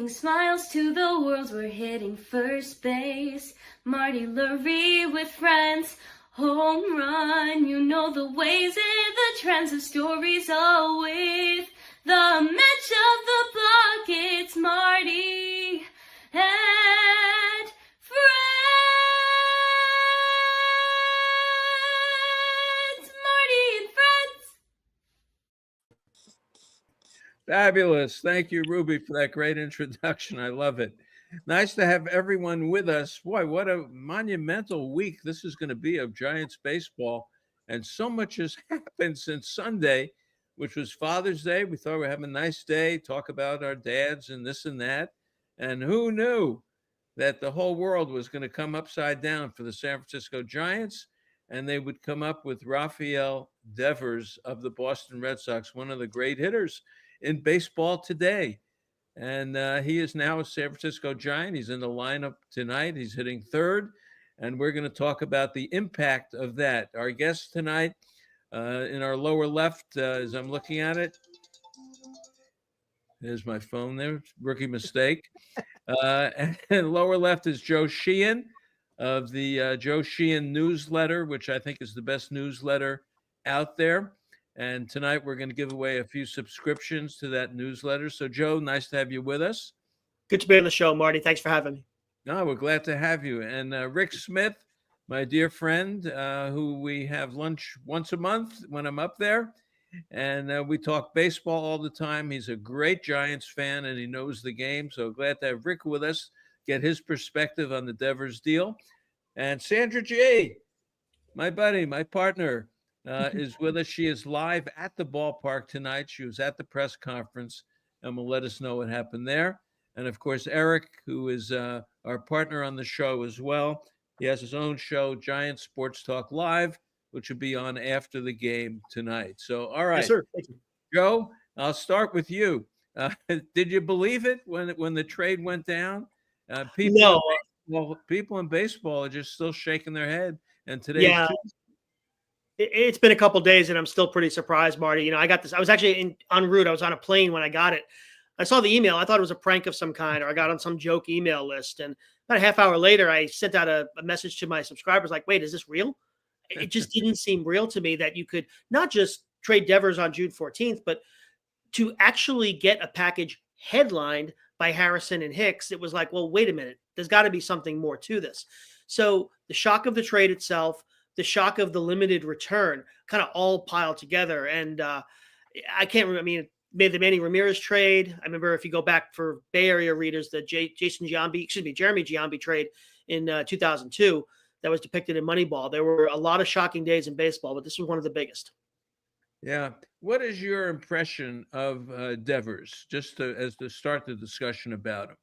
Bringing smiles to the world, we're hitting first base. Marty Lurie with friends, home run. You know the ways and the trends of stories all with the match of the block. It's Marty and friends. Marty and friends. Fabulous. Thank you, Ruby, for that great introduction. I love it. Nice to have everyone with us. Boy, what a monumental week this is going to be of Giants baseball. And so much has happened since Sunday, which was Father's Day. We thought we'd have a nice day, talk about our dads and this and that. And who knew that the whole world was going to come upside down for the San Francisco Giants, and they would come up with Rafael Devers of the Boston Red Sox, one of the great hitters in baseball today. And he is now a San Francisco Giant. He's in the lineup tonight. He's hitting third. And we're going to talk about the impact of that. Our guest tonight in our lower left, as I'm looking at it, there's my phone there, rookie mistake. And lower left is Joe Sheehan of the Joe Sheehan newsletter, which I think is the best newsletter out there. And tonight we're going to give away a few subscriptions to that newsletter. So, Joe, nice to have you with us. Good to be on the show, Marty. Thanks for having me. No, we're glad to have you. And Rick Smith, my dear friend, who we have lunch once a month when I'm up there. And we talk baseball all the time. He's a great Giants fan, and he knows the game. So glad to have Rick with us, get his perspective on the Devers deal. And Sandra G., my buddy, my partner, is with us. She is live at the ballpark tonight. She was at the press conference and will let us know what happened there. And, of course, Eric, who is our partner on the show as well. He has his own show, Giant Sports Talk Live, which will be on after the game tonight. So, all right. Yes, sir. Thank you. Joe, I'll start with you. Did you believe it when the trade went down? People in baseball are just still shaking their head. And today, it's been a couple days, and I'm still pretty surprised, Marty. You know, I got this. I was actually en route. I was on a plane when I got it. I saw the email. I thought it was a prank of some kind, or I got on some joke email list. And about a half hour later, I sent out a message to my subscribers like, wait, is this real? It just didn't seem real to me that you could not just trade Devers on June 14th, but to actually get a package headlined by Harrison and Hicks. It was like, well, wait a minute. There's got to be something more to this. So the shock of the trade itself, the shock of the limited return kind of all piled together. And I can't remember. I mean, made the Manny Ramirez trade. I remember, if you go back for Bay Area readers, the Jeremy Giambi trade in 2002 that was depicted in Moneyball. There were a lot of shocking days in baseball, but this was one of the biggest. Yeah. What is your impression of Devers, just as to start the discussion about him?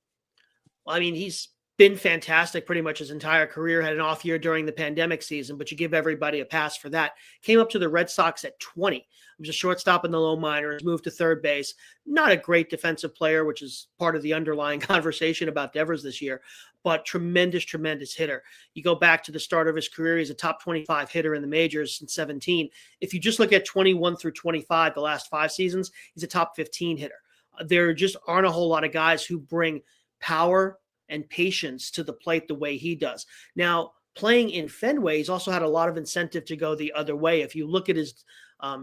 Well, I mean, he's been fantastic pretty much his entire career. Had an off year during the pandemic season, but you give everybody a pass for that. Came up to the Red Sox at 20. He was a shortstop in the low minors, moved to third base. Not a great defensive player, which is part of the underlying conversation about Devers this year, but tremendous hitter. You go back to the start of his career, he's a top 25 hitter in the majors since 17. If you just look at 21 through 25, the last 5 seasons, he's a top 15 hitter. There just aren't a whole lot of guys who bring power and patience to the plate the way he does. Now, playing in Fenway, he's also had a lot of incentive to go the other way. If you look at his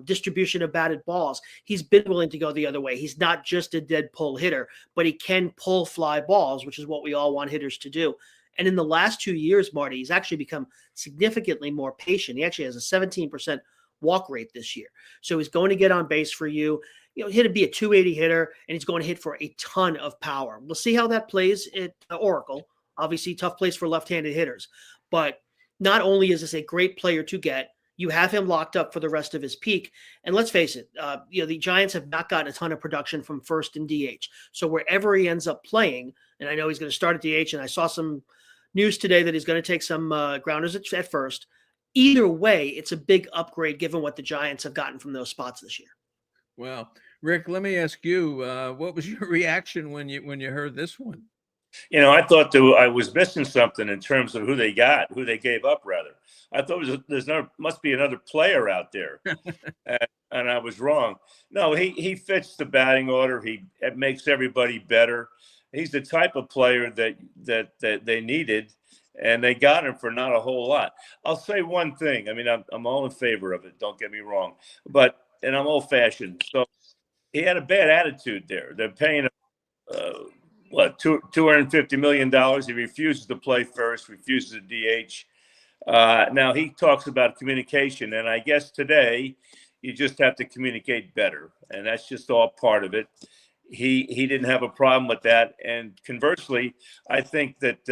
distribution of batted balls, he's been willing to go the other way. He's not just a dead pull hitter, but he can pull fly balls, which is what we all want hitters to do. And in the last 2 years, Marty, he's actually become significantly more patient. He actually has a 17% walk rate this year. So he's going to get on base for you. You know, he'll be a 280 hitter, and he's going to hit for a ton of power. We'll see how that plays at Oracle. Obviously, tough place for left-handed hitters. But not only is this a great player to get, you have him locked up for the rest of his peak. And let's face it, the Giants have not gotten a ton of production from first and DH. So wherever he ends up playing, and I know he's going to start at DH, and I saw some news today that he's going to take some grounders at first. Either way, it's a big upgrade given what the Giants have gotten from those spots this year. Well, Rick, let me ask you, what was your reaction when you heard this one? You know, I thought I was missing something in terms of who they gave up, rather. I thought must be another player out there, and I was wrong. No, he fits the batting order. It makes everybody better. He's the type of player that they needed, and they got him for not a whole lot. I'll say one thing. I mean, I'm all in favor of it. Don't get me wrong, and I'm old fashioned. So he had a bad attitude there. They're paying him $250 million. He refuses to play first, refuses to DH. Now he talks about communication, and I guess today you just have to communicate better, and that's just all part of it. He didn't have a problem with that, and conversely, I think that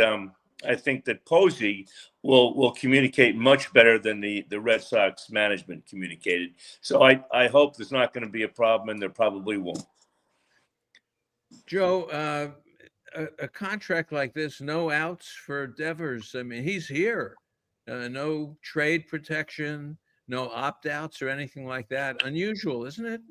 Posey will communicate much better than the Red Sox management communicated. So I hope there's not going to be a problem, and there probably won't. Joe, a contract like this, no outs for Devers. I mean, he's here. No trade protection, no opt-outs or anything like that. Unusual, isn't it?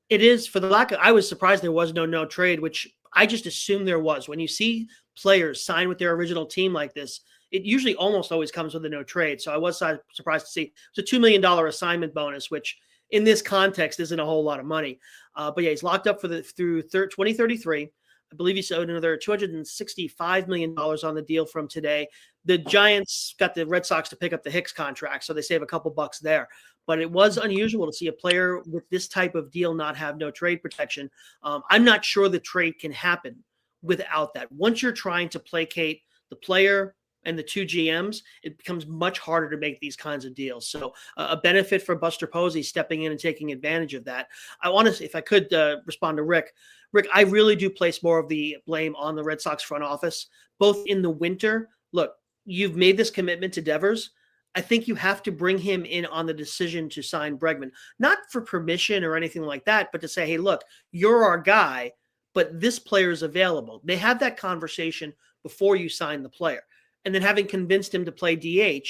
It is. For the lack of, I was surprised there was no trade, which I just assumed there was. When you see players sign with their original team like this, it usually almost always comes with a no trade. So I was surprised to see it's a $2 million assignment bonus, which in this context isn't a whole lot of money. But yeah, he's locked up through 2033. I believe he's owed another $265 million on the deal from today. The Giants got the Red Sox to pick up the Hicks contract, so they save a couple bucks there. But it was unusual to see a player with this type of deal not have no trade protection. I'm not sure the trade can happen without that. Once you're trying to placate the player and the two GMs, it becomes much harder to make these kinds of deals. So a benefit for Buster Posey stepping in and taking advantage of that. I want to, if I could respond to Rick. Rick, I really do place more of the blame on the Red Sox front office, both in the winter. Look, you've made this commitment to Devers. I think you have to bring him in on the decision to sign Bregman, not for permission or anything like that, but to say, hey, look, you're our guy, but this player is available. They have that conversation before you sign the player. And then having convinced him to play DH,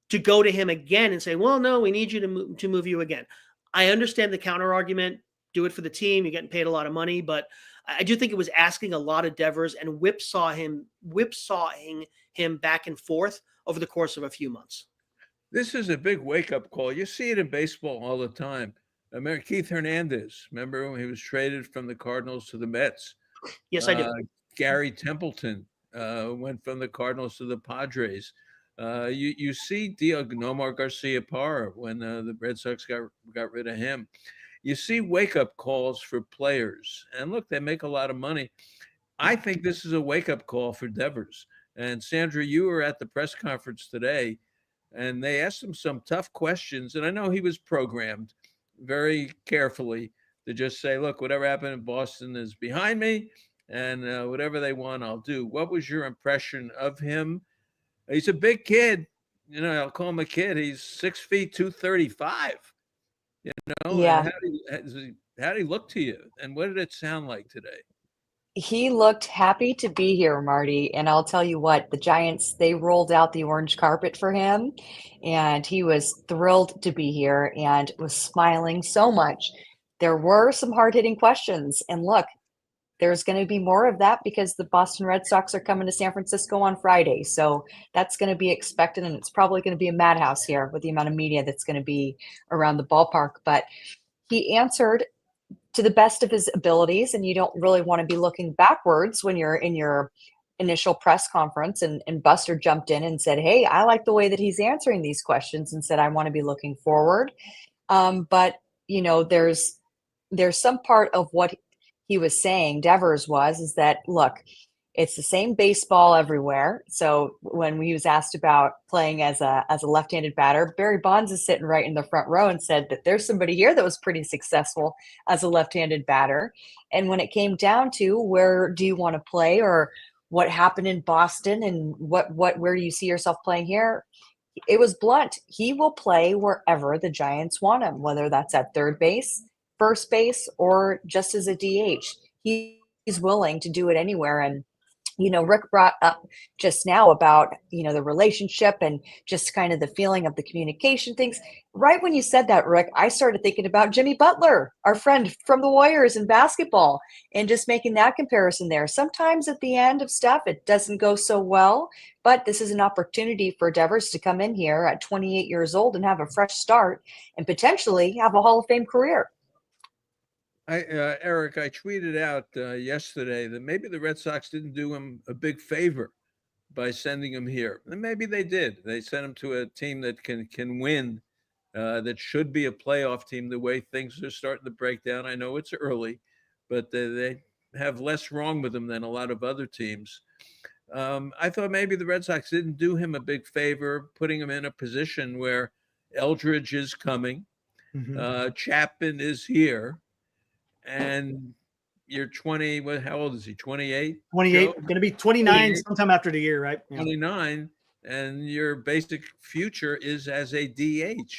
to go to him again and say, well, no, we need you to move you again. I understand the counter argument. Do it for the team. You're getting paid a lot of money, but I do think it was asking a lot of Devers and whipsawing him back and forth over the course of a few months. This is a big wake-up call. You see it in baseball all the time. Keith Hernandez, remember when he was traded from the Cardinals to the Mets? Yes, I do. Gary Templeton went from the Cardinals to the Padres. You see Nomar Garcia-Parra when the Red Sox got rid of him. You see wake-up calls for players. And look, they make a lot of money. I think this is a wake-up call for Devers. And Sandra, you were at the press conference today, and they asked him some tough questions. And I know he was programmed very carefully to just say, look, whatever happened in Boston is behind me, and whatever they want, I'll do. What was your impression of him? He's a big kid. You know, I'll call him a kid. He's 6 feet, 235. You know, Yeah. How did he look to you? And what did it sound like today? He looked happy to be here, Marty. And I'll tell you what, the Giants, they rolled out the orange carpet for him, and he was thrilled to be here and was smiling so much. There were some hard-hitting questions. And look, there's going to be more of that because the Boston Red Sox are coming to San Francisco on Friday. So that's going to be expected, and it's probably going to be a madhouse here with the amount of media that's going to be around the ballpark. But he answered to the best of his abilities, and you don't really want to be looking backwards when you're in your initial press conference. And Buster jumped in and said, hey, I like the way that he's answering these questions, and said, I want to be looking forward. But, you know, there's some part of what he was saying, Devers is that, look, it's the same baseball everywhere. So when he was asked about playing as a left-handed batter, Barry Bonds is sitting right in the front row and said that there's somebody here that was pretty successful as a left-handed batter. And when it came down to where do you want to play, or what happened in Boston, and where do you see yourself playing here, it was blunt. He will play wherever the Giants want him, whether that's at third base, first base, or just as a DH. He's willing to do it anywhere. And, you know, Rick brought up just now about, you know, the relationship and just kind of the feeling of the communication things. Right when you said that, Rick, I started thinking about Jimmy Butler, our friend from the Warriors in basketball, and just making that comparison there. Sometimes at the end of stuff, it doesn't go so well, but this is an opportunity for Devers to come in here at 28 years old and have a fresh start and potentially have a Hall of Fame career. Eric, I tweeted out yesterday that maybe the Red Sox didn't do him a big favor by sending him here, and maybe they did. They sent him to a team that can win, that should be a playoff team. The way things are starting to break down, I know it's early, but they have less wrong with them than a lot of other teams. I thought maybe the Red Sox didn't do him a big favor, putting him in a position where Eldridge is coming, Chapman is here, and you're 20. How old is he? 28? 28, going to be 29 sometime after the year, right? Yeah. 29, and your basic future is as a DH.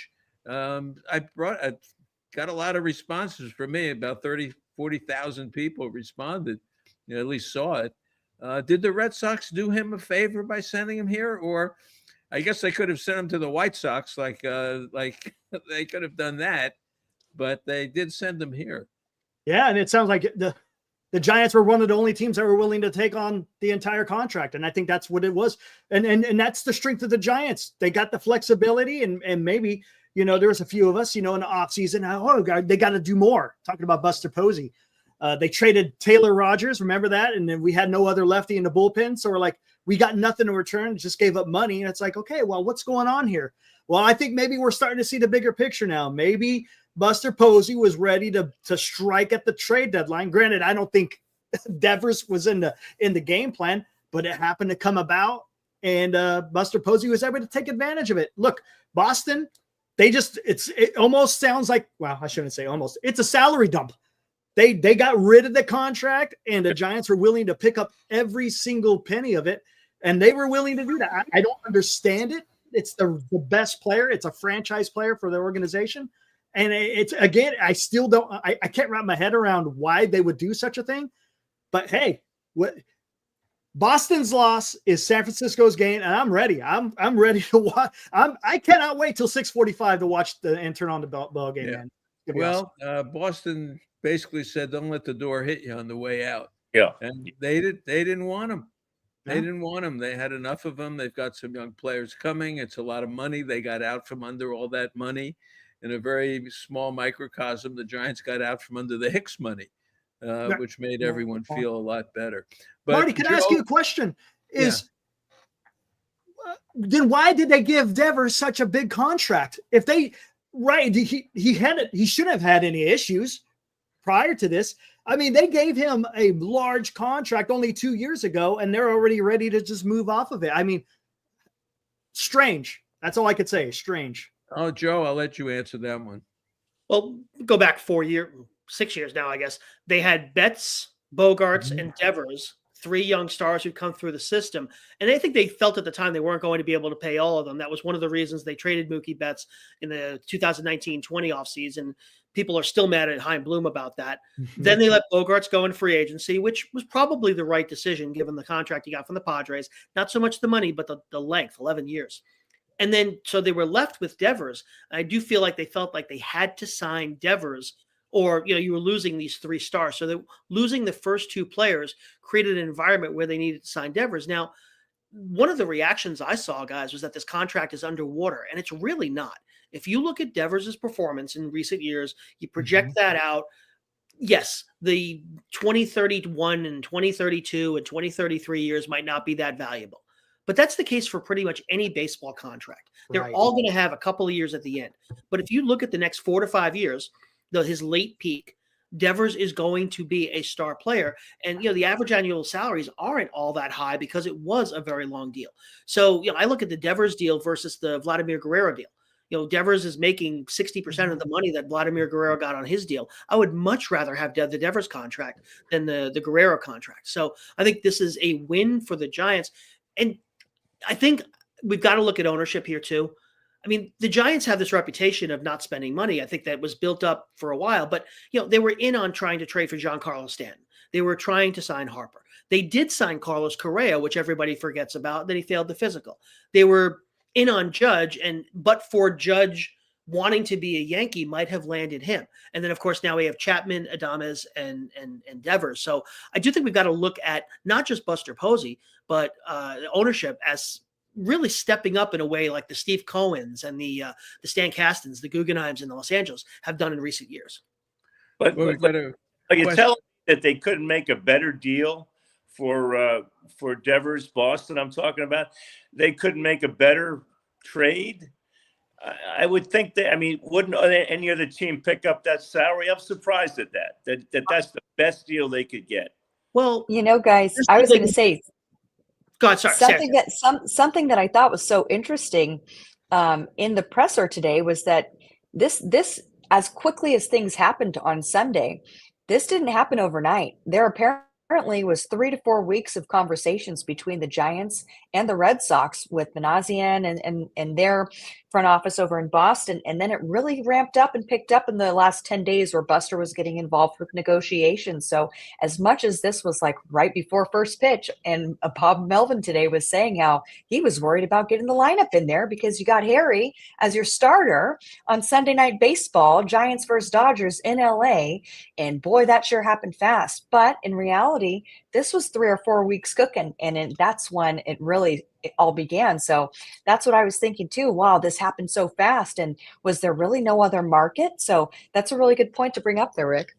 I got a lot of responses from me. About 40,000 people responded, at least saw it. Did the Red Sox do him a favor by sending him here? Or I guess they could have sent him to the White Sox, like they could have done that, but they did send him here. Yeah, and it sounds like the Giants were one of the only teams that were willing to take on the entire contract, and I think that's what it was. And that's the strength of the Giants. They got the flexibility, and maybe, there was a few of us, in the offseason, oh, God, they got to do more. Talking about Buster Posey. They traded Taylor Rogers, remember that? And then we had no other lefty in the bullpen, so we're like, we got nothing in return, just gave up money. And it's like, okay, well, what's going on here? Well, I think maybe we're starting to see the bigger picture now. Maybe Buster Posey was ready to strike at the trade deadline. Granted, I don't think Devers was in the game plan, but it happened to come about, and Buster Posey was able to take advantage of it. Look, Boston, it almost sounds like, well, I shouldn't say almost. It's a salary dump. They got rid of the contract, and the Giants were willing to pick up every single penny of it, and they were willing to do that. I don't understand it. It's the best player. It's a franchise player for their organization. And it's, again, I still don't, I can't wrap my head around why they would do such a thing. But hey, Boston's loss is San Francisco's gain, and I'm ready. I'm ready to watch. I cannot wait till 6:45 to watch and turn on the ball game. Yeah. Man. Well, Boston basically said, "Don't let the door hit you on the way out." Yeah, and they didn't want him. They didn't want him. They had enough of them. They've got some young players coming. It's a lot of money. They got out from under all that money. In a very small microcosm, the Giants got out from under the Hicks money, which made everyone feel a lot better. But Marty, can I ask you a question? Then why did they give Devers such a big contract? If they he shouldn't have had any issues prior to this. I mean, they gave him a large contract only 2 years ago, and they're already ready to just move off of it. I mean, strange. That's all I could say. Strange. Oh, Joe, I'll let you answer that one. Well, go back 6 years now, I guess. They had Betts, Bogarts, and Devers, three young stars who'd come through the system. And I think they felt at the time they weren't going to be able to pay all of them. That was one of the reasons they traded Mookie Betts in the 2019-20 offseason. People are still mad at Chaim Bloom about that. Then they let Bogarts go in free agency, which was probably the right decision given the contract he got from the Padres. Not so much the money, but the length, 11 years. And then so they were left with Devers. I do feel like they felt like they had to sign Devers, or you were losing these three stars. So losing the first two players created an environment where they needed to sign Devers. Now, one of the reactions I saw, guys, was that this contract is underwater, and it's really not. If you look at Devers' performance in recent years, you project that out. Yes, the 2031 and 2032 and 2033 years might not be that valuable. But that's the case for pretty much any baseball contract. They're all going to have a couple of years at the end. But if you look at the next 4 to 5 years, his late peak, Devers is going to be a star player. And, the average annual salaries aren't all that high because it was a very long deal. So, I look at the Devers deal versus the Vladimir Guerrero deal. Devers is making 60% of the money that Vladimir Guerrero got on his deal. I would much rather have the Devers contract than the Guerrero contract. So I think this is a win for the Giants. And I think we've got to look at ownership here too. I mean, the Giants have this reputation of not spending money. I think that was built up for a while, but they were in on trying to trade for Giancarlo Stanton. They were trying to sign Harper. They did sign Carlos Correa, which everybody forgets about. Then he failed the physical. They were in on Judge, but for Judge wanting to be a Yankee might have landed him. And then, of course, now we have Chapman, Adames, and Devers. So I do think we've got to look at not just Buster Posey, but ownership as really stepping up in a way like the Steve Cohens and the Stan Castens, the Guggenheims in Los Angeles have done in recent years. Well, we got a are you question. telling me that they couldn't make a better deal for Devers, Boston? I'm talking about. They couldn't make a better trade. I would think that. I mean, wouldn't any other team pick up that salary? I'm surprised at that. That's the best deal they could get. Well, Guys, I was going to say God, sorry, Sarah. something that I thought was so interesting in the presser today was that this as quickly as things happened on Sunday, this didn't happen overnight. There apparently was 3 to 4 weeks of conversations between the Giants and the Red Sox with Manassian and their front office over in Boston. And then it really ramped up and picked up in the last 10 days where Buster was getting involved with negotiations. So as much as this was like right before first pitch, and Bob Melvin today was saying how he was worried about getting the lineup in there because you got Harry as your starter on Sunday Night Baseball, Giants versus Dodgers in LA. And boy, that sure happened fast. But in reality, this was 3 or 4 weeks cooking. And that's when it all began. So that's what I was thinking too. Wow, this happened so fast. And was there really no other market? So that's a really good point to bring up there, Rick.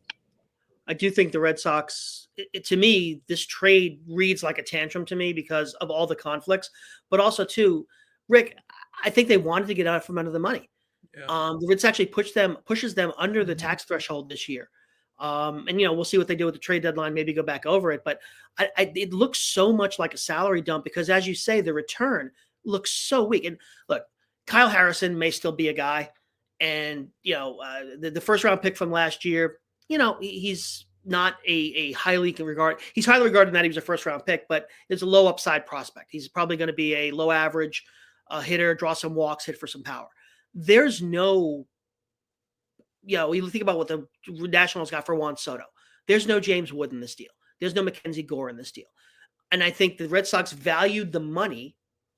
I do think the Red Sox, to me, this trade reads like a tantrum to me because of all the conflicts, but also too, Rick, I think they wanted to get out from under the money. Yeah. The Reds actually pushes them under the tax threshold this year. And we'll see what they do with the trade deadline, maybe go back over it. But it looks so much like a salary dump because, as you say, the return looks so weak. And look, Kyle Harrison may still be a guy. And, the first round pick from last year, he's not a highly regarded. He's highly regarded in that he was a first round pick, but it's a low upside prospect. He's probably going to be a low average hitter, draw some walks, hit for some power. There's no, you think about what the Nationals got for Juan Soto. There's no James Wood in this deal. There's no Mackenzie Gore in this deal. And I think the Red Sox valued the money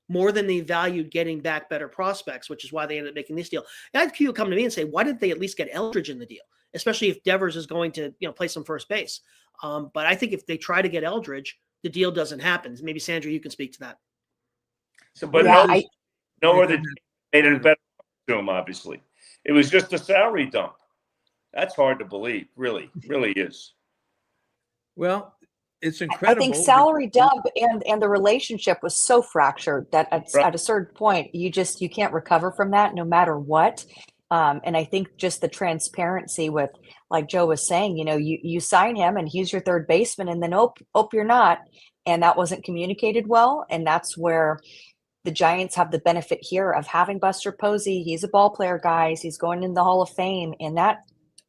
more than they valued getting back better prospects, which is why they ended up making this deal. And I had people come to me and say, why didn't they at least get Eldridge in the deal? Especially if Devers is going to, play some first base. But I think if they try to get Eldridge, the deal doesn't happen. Maybe Sandra, you can speak to that. So, but Yeah, no other made it better to him, obviously. It was just a salary dump. That's hard to believe, really is. Well, it's incredible. I think salary dump and the relationship was so fractured that at a certain point, you can't recover from that no matter what. And I think just the transparency with, like Joe was saying, you sign him and he's your third baseman and then, you're not. And that wasn't communicated well. And that's where the Giants have the benefit here of having Buster Posey. He's a ball player, guys. He's going in the Hall of Fame. And that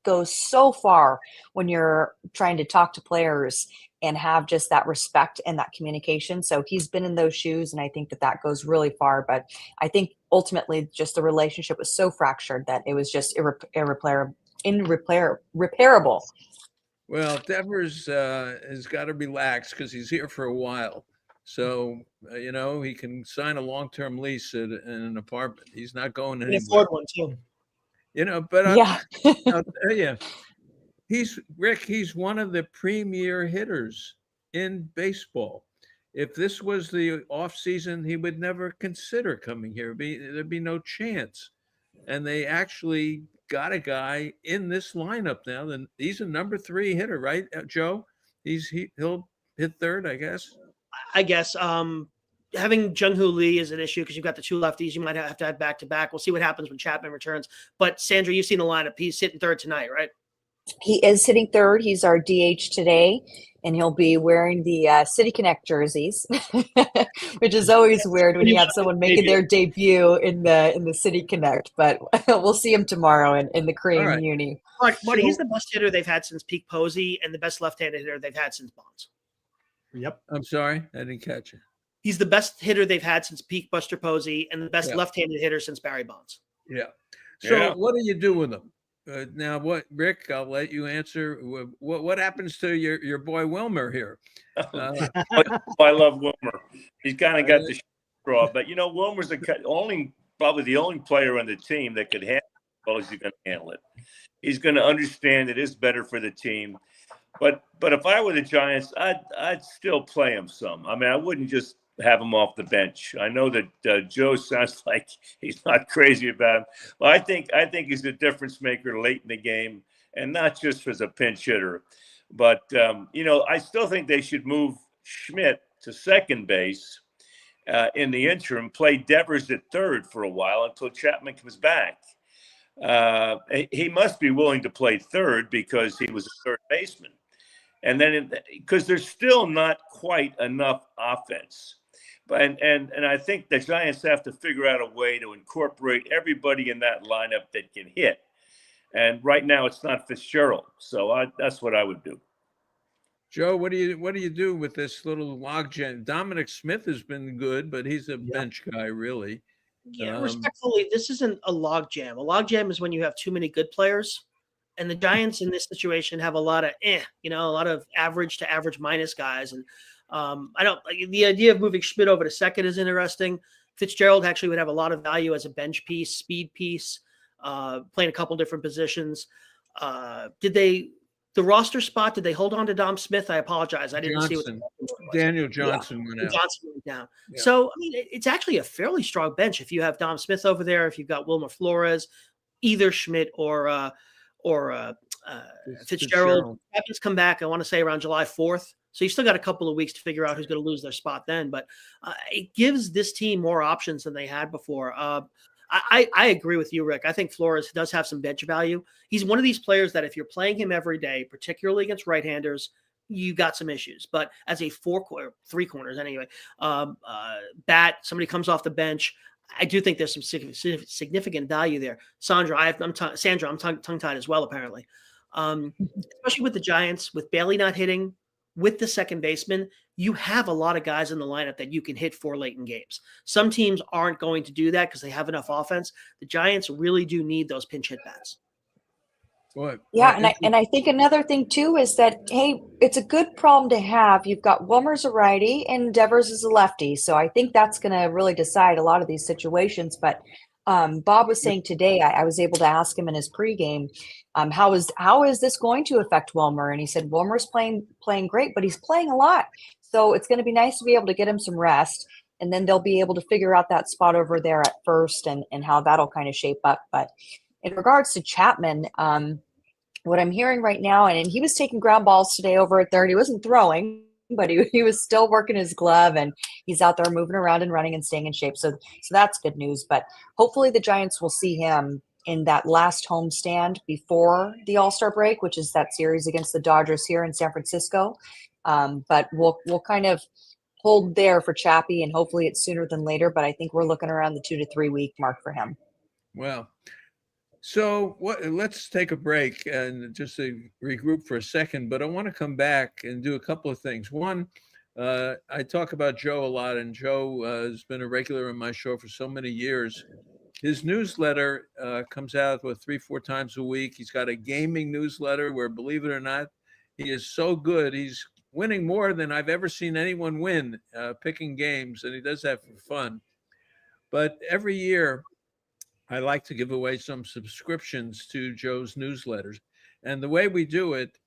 goes so far when you're trying to talk to players and have just that respect and that communication. So he's been in those shoes, and I think that goes really far. But I think ultimately just the relationship was so fractured that it was just irreparable. Well, Devers has got to relax because he's here for a while. So, he can sign a long-term lease in an apartment. He's not going anywhere. Afford one too. But Yeah. I'll tell you, he's one of the premier hitters in baseball. If this was the off season, he would never consider coming here. There'd be no chance. And they actually got a guy in this lineup now. Then he's a number 3 hitter, right, Joe? He'll hit third, I guess. Having Jung-Hoo Lee is an issue because you've got the 2 lefties. You might have to have back-to-back. We'll see what happens when Chapman returns. But Sandra, you've seen the lineup. He's hitting third tonight, right? He is hitting third. He's our DH today, and he'll be wearing the City Connect jerseys, which is always weird when you have someone making their debut in the City Connect. But we'll see him tomorrow in the cream uni. Marty, he's the best hitter they've had since Peak Posey and the best left-handed hitter they've had since Bonds. Yep. I'm sorry, I didn't catch it. He's the best hitter they've had since Peak Buster Posey and the best left-handed hitter since Barry Bonds. Yeah. So what do you do with him? Now, Rick, I'll let you answer. What happens to your boy Wilmer here? I love Wilmer. He's kind of got the straw, but Wilmer's probably the only player on the team that could handle it as well as he's going to handle it. He's going to understand it is better for the team. But if I were the Giants, I'd still play him some. I mean, I wouldn't just have him off the bench. I know that Joe sounds like he's not crazy about him. Well, I think he's a difference maker late in the game, and not just as a pinch hitter. But, I still think they should move Schmidt to second base in the interim, play Devers at third for a while until Chapman comes back. He must be willing to play third because he was a third baseman. And then because there's still not quite enough offense. But and I think the Giants have to figure out a way to incorporate everybody in that lineup that can hit. And right now it's not Fitzgerald. So that's what I would do. Joe, what do you do with this little logjam? Dominic Smith has been good, but he's a bench guy, really. Yeah, respectfully, this isn't a logjam. A logjam is when you have too many good players. And the Giants in this situation have a lot of a lot of average to average minus guys. And the idea of moving Schmidt over to second is interesting. Fitzgerald actually would have a lot of value as a bench piece, speed piece, playing a couple different positions. The roster spot, did they hold on to Dom Smith? I apologize. I didn't see what Daniel Johnson went out. Johnson went down. Yeah. So, it's actually a fairly strong bench if you have Dom Smith over there, if you've got Wilmer Flores, either Schmidt or Fitzgerald. Happens come back, I want to say, around July 4th. So you still got a couple of weeks to figure out who's going to lose their spot then. But it gives this team more options than they had before. I agree with you, Rick. I think Flores does have some bench value. He's one of these players that if you're playing him every day, particularly against right-handers, you got some issues. But as a three corners anyway, bat, somebody comes off the bench, I do think there's some significant value there. Sandra, I'm tongue-tied as well, apparently. Especially with the Giants, with Bailey not hitting, with the second baseman, you have a lot of guys in the lineup that you can hit for late in games. Some teams aren't going to do that because they have enough offense. The Giants really do need those pinch hit bats. What? Yeah, and I think another thing too is that, hey, it's a good problem to have. You've got Wilmer's a righty and Devers is a lefty, so I think that's going to really decide a lot of these situations. But Bob was saying today, I was able to ask him in his pregame, how is this going to affect Wilmer? And he said Wilmer's playing great, but he's playing a lot, so it's going to be nice to be able to get him some rest, and then they'll be able to figure out that spot over there at first and how that'll kind of shape up. But in regards to Chapman, what I'm hearing right now, and he was taking ground balls today over at third. He wasn't throwing, but he was still working his glove, and he's out there moving around and running and staying in shape. So that's good news. But hopefully the Giants will see him in that last homestand before the All-Star break, which is that series against the Dodgers here in San Francisco. But we'll kind of hold there for Chappie, and hopefully it's sooner than later. But I think we're looking around the 2 to 3 week mark for him. Well, so let's take a break and just to regroup for a second. But I want to come back and do a couple of things. One, I talk about Joe a lot, and Joe has been a regular on my show for so many years. His newsletter comes out 3-4 times a week. He's got a gaming newsletter where, believe it or not, he is so good. He's winning more than I've ever seen anyone win, picking games, and he does that for fun. But every year, I like to give away some subscriptions to Joe's newsletters. And the way we do it,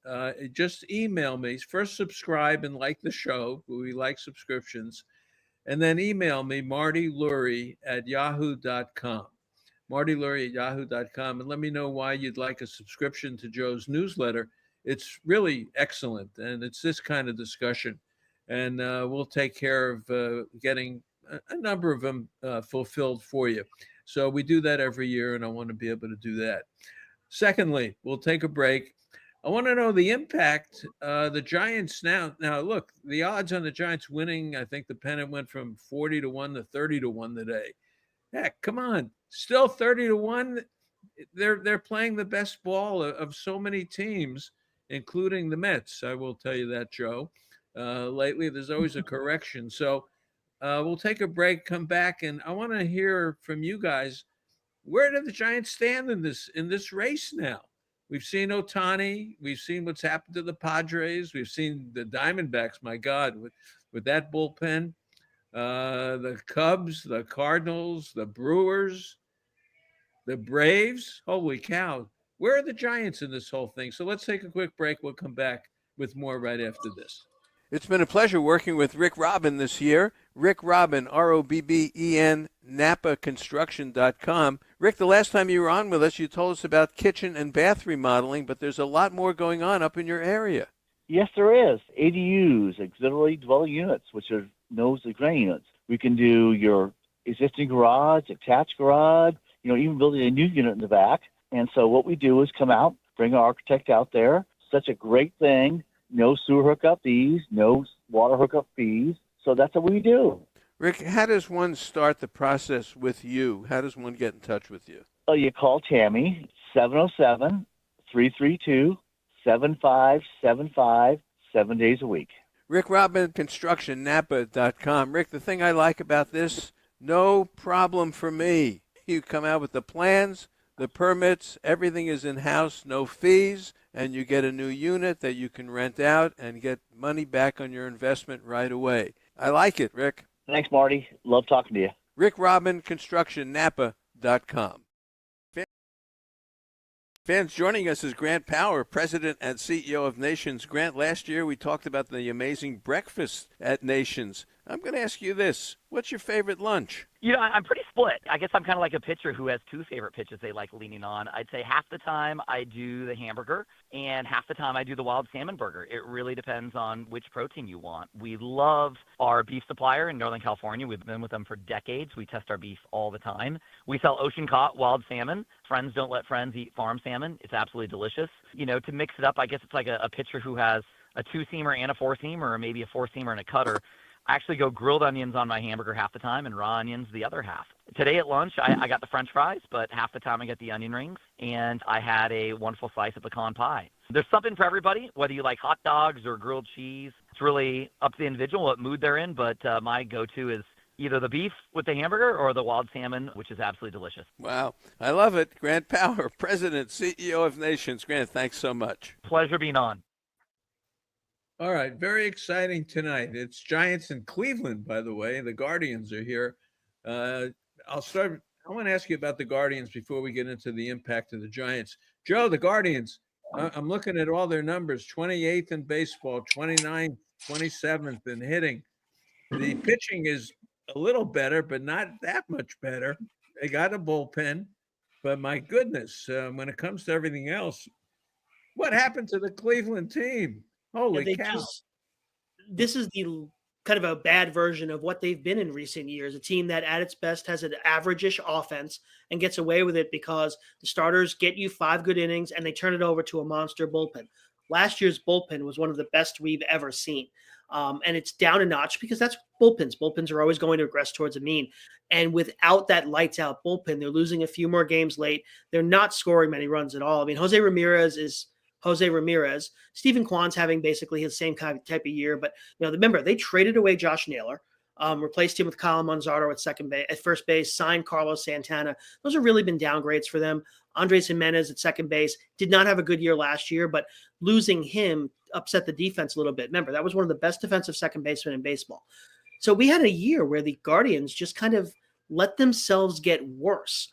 just email me. First, subscribe and like the show. We like subscriptions. And then email me, martylurie@yahoo.com. martylurie@yahoo.com. And let me know why you'd like a subscription to Joe's newsletter. It's really excellent. And it's this kind of discussion. And we'll take care of getting a number of them fulfilled for you. So we do that every year, and I want to be able to do that. Secondly, we'll take a break. I want to know the impact the Giants now. Now, look, the odds on the Giants winning, I think the pennant went from 40-1 to 30-1 today. Heck, come on. Still 30-1. They're playing the best ball of so many teams, including the Mets. I will tell you that, Joe. Lately, there's always a correction. So we'll take a break, come back, and I want to hear from you guys. Where do the Giants stand in this race now? We've seen Ohtani. We've seen what's happened to the Padres. We've seen the Diamondbacks, my God, with that bullpen. The Cubs, the Cardinals, the Brewers, the Braves. Holy cow. Where are the Giants in this whole thing? So let's take a quick break. We'll come back with more right after this. It's been a pleasure working with Rick Robin this year. Rick Robin, ROBBEN napaconstruction.com. Rick, the last time you were on with us, you told us about kitchen and bath remodeling, but there's a lot more going on up in your area. Yes, there is. ADUs, auxiliary dwelling units, which are nodes of granny units. We can do your existing garage, attached garage, even building a new unit in the back. And so what we do is come out, bring our architect out there. Such a great thing. No sewer hookup fees, no water hookup fees. So that's what we do. Rick, how does one start the process with you? How does one get in touch with you? Oh, you call Tammy, 707-332-7575, 7 days a week. Rick Robin, ConstructionNapa.com. Rick, the thing I like about this, no problem for me. You come out with the plans, the permits, everything is in-house, no fees, and you get a new unit that you can rent out and get money back on your investment right away. I like it, Rick. Thanks, Marty. Love talking to you. Rick Robin, ConstructionNapa.com. Fans, joining us is Grant Power, President and CEO of Nations. Grant, last year we talked about the amazing breakfast at Nations. I'm going to ask you this. What's your favorite lunch? I'm pretty split. I guess I'm kind of like a pitcher who has two favorite pitches they like leaning on. I'd say half the time I do the hamburger and half the time I do the wild salmon burger. It really depends on which protein you want. We love our beef supplier in Northern California. We've been with them for decades. We test our beef all the time. We sell ocean caught wild salmon. Friends don't let friends eat farm salmon. It's absolutely delicious. To mix it up, I guess it's like a pitcher who has a two-seamer and a four-seamer, or maybe a four-seamer and a cutter. I actually go grilled onions on my hamburger half the time and raw onions the other half. Today at lunch, I got the French fries, but half the time I get the onion rings, and I had a wonderful slice of pecan pie. There's something for everybody, whether you like hot dogs or grilled cheese. It's really up to the individual what mood they're in, but my go-to is either the beef with the hamburger or the wild salmon, which is absolutely delicious. Wow. I love it. Grant Power, President, CEO of Nations. Grant, thanks so much. Pleasure being on. All right, very exciting tonight. It's Giants in Cleveland, by the way. The Guardians are here. I want to ask you about the Guardians before we get into the impact of the Giants. Joe, the Guardians, I'm looking at all their numbers, 28th in baseball, 29th, 27th in hitting. The pitching is a little better, but not that much better. They got a bullpen, but my goodness, when it comes to everything else, what happened to the Cleveland team? Holy cow. This is the kind of a bad version of what they've been in recent years. A team that at its best has an average-ish offense and gets away with it because the starters get you 5 good innings and they turn it over to a monster bullpen. Last year's bullpen was one of the best we've ever seen. And it's down a notch because that's bullpens. Bullpens are always going to regress towards a mean. And without that lights-out bullpen, they're losing a few more games late. They're not scoring many runs at all. I mean, Jose Ramirez. Stephen Kwan's having basically his same type of year, but remember they traded away Josh Naylor, replaced him with Kyle Manzardo at first base, signed Carlos Santana. Those have really been downgrades for them. Andres Jimenez at second base did not have a good year last year, but losing him upset the defense a little bit. Remember, that was one of the best defensive second basemen in baseball. So we had a year where the Guardians just kind of let themselves get worse.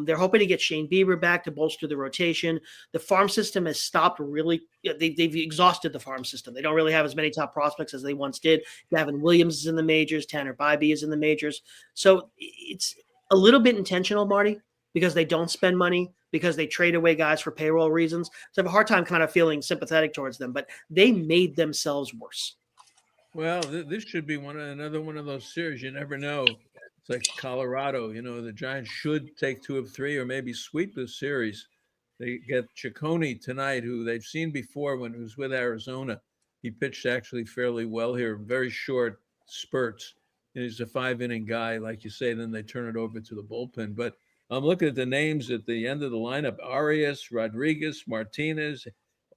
They're hoping to get Shane Bieber back to bolster the rotation. The farm system has stopped really. They've exhausted the farm system. They don't really have as many top prospects as they once did. Gavin Williams is in the majors. Tanner Bybee is in the majors. So it's a little bit intentional, Marty, because they don't spend money, because they trade away guys for payroll reasons. So I have a hard time kind of feeling sympathetic towards them, but they made themselves worse. Well, this should be another one of those series. You never know. It's like Colorado, the Giants should take 2 of 3 or maybe sweep this series. They get Ciccone tonight, who they've seen before when he was with Arizona. He pitched actually fairly well here, very short spurts. And he's a 5-inning guy, like you say, then they turn it over to the bullpen. But I'm looking at the names at the end of the lineup: Arias, Rodriguez, Martinez.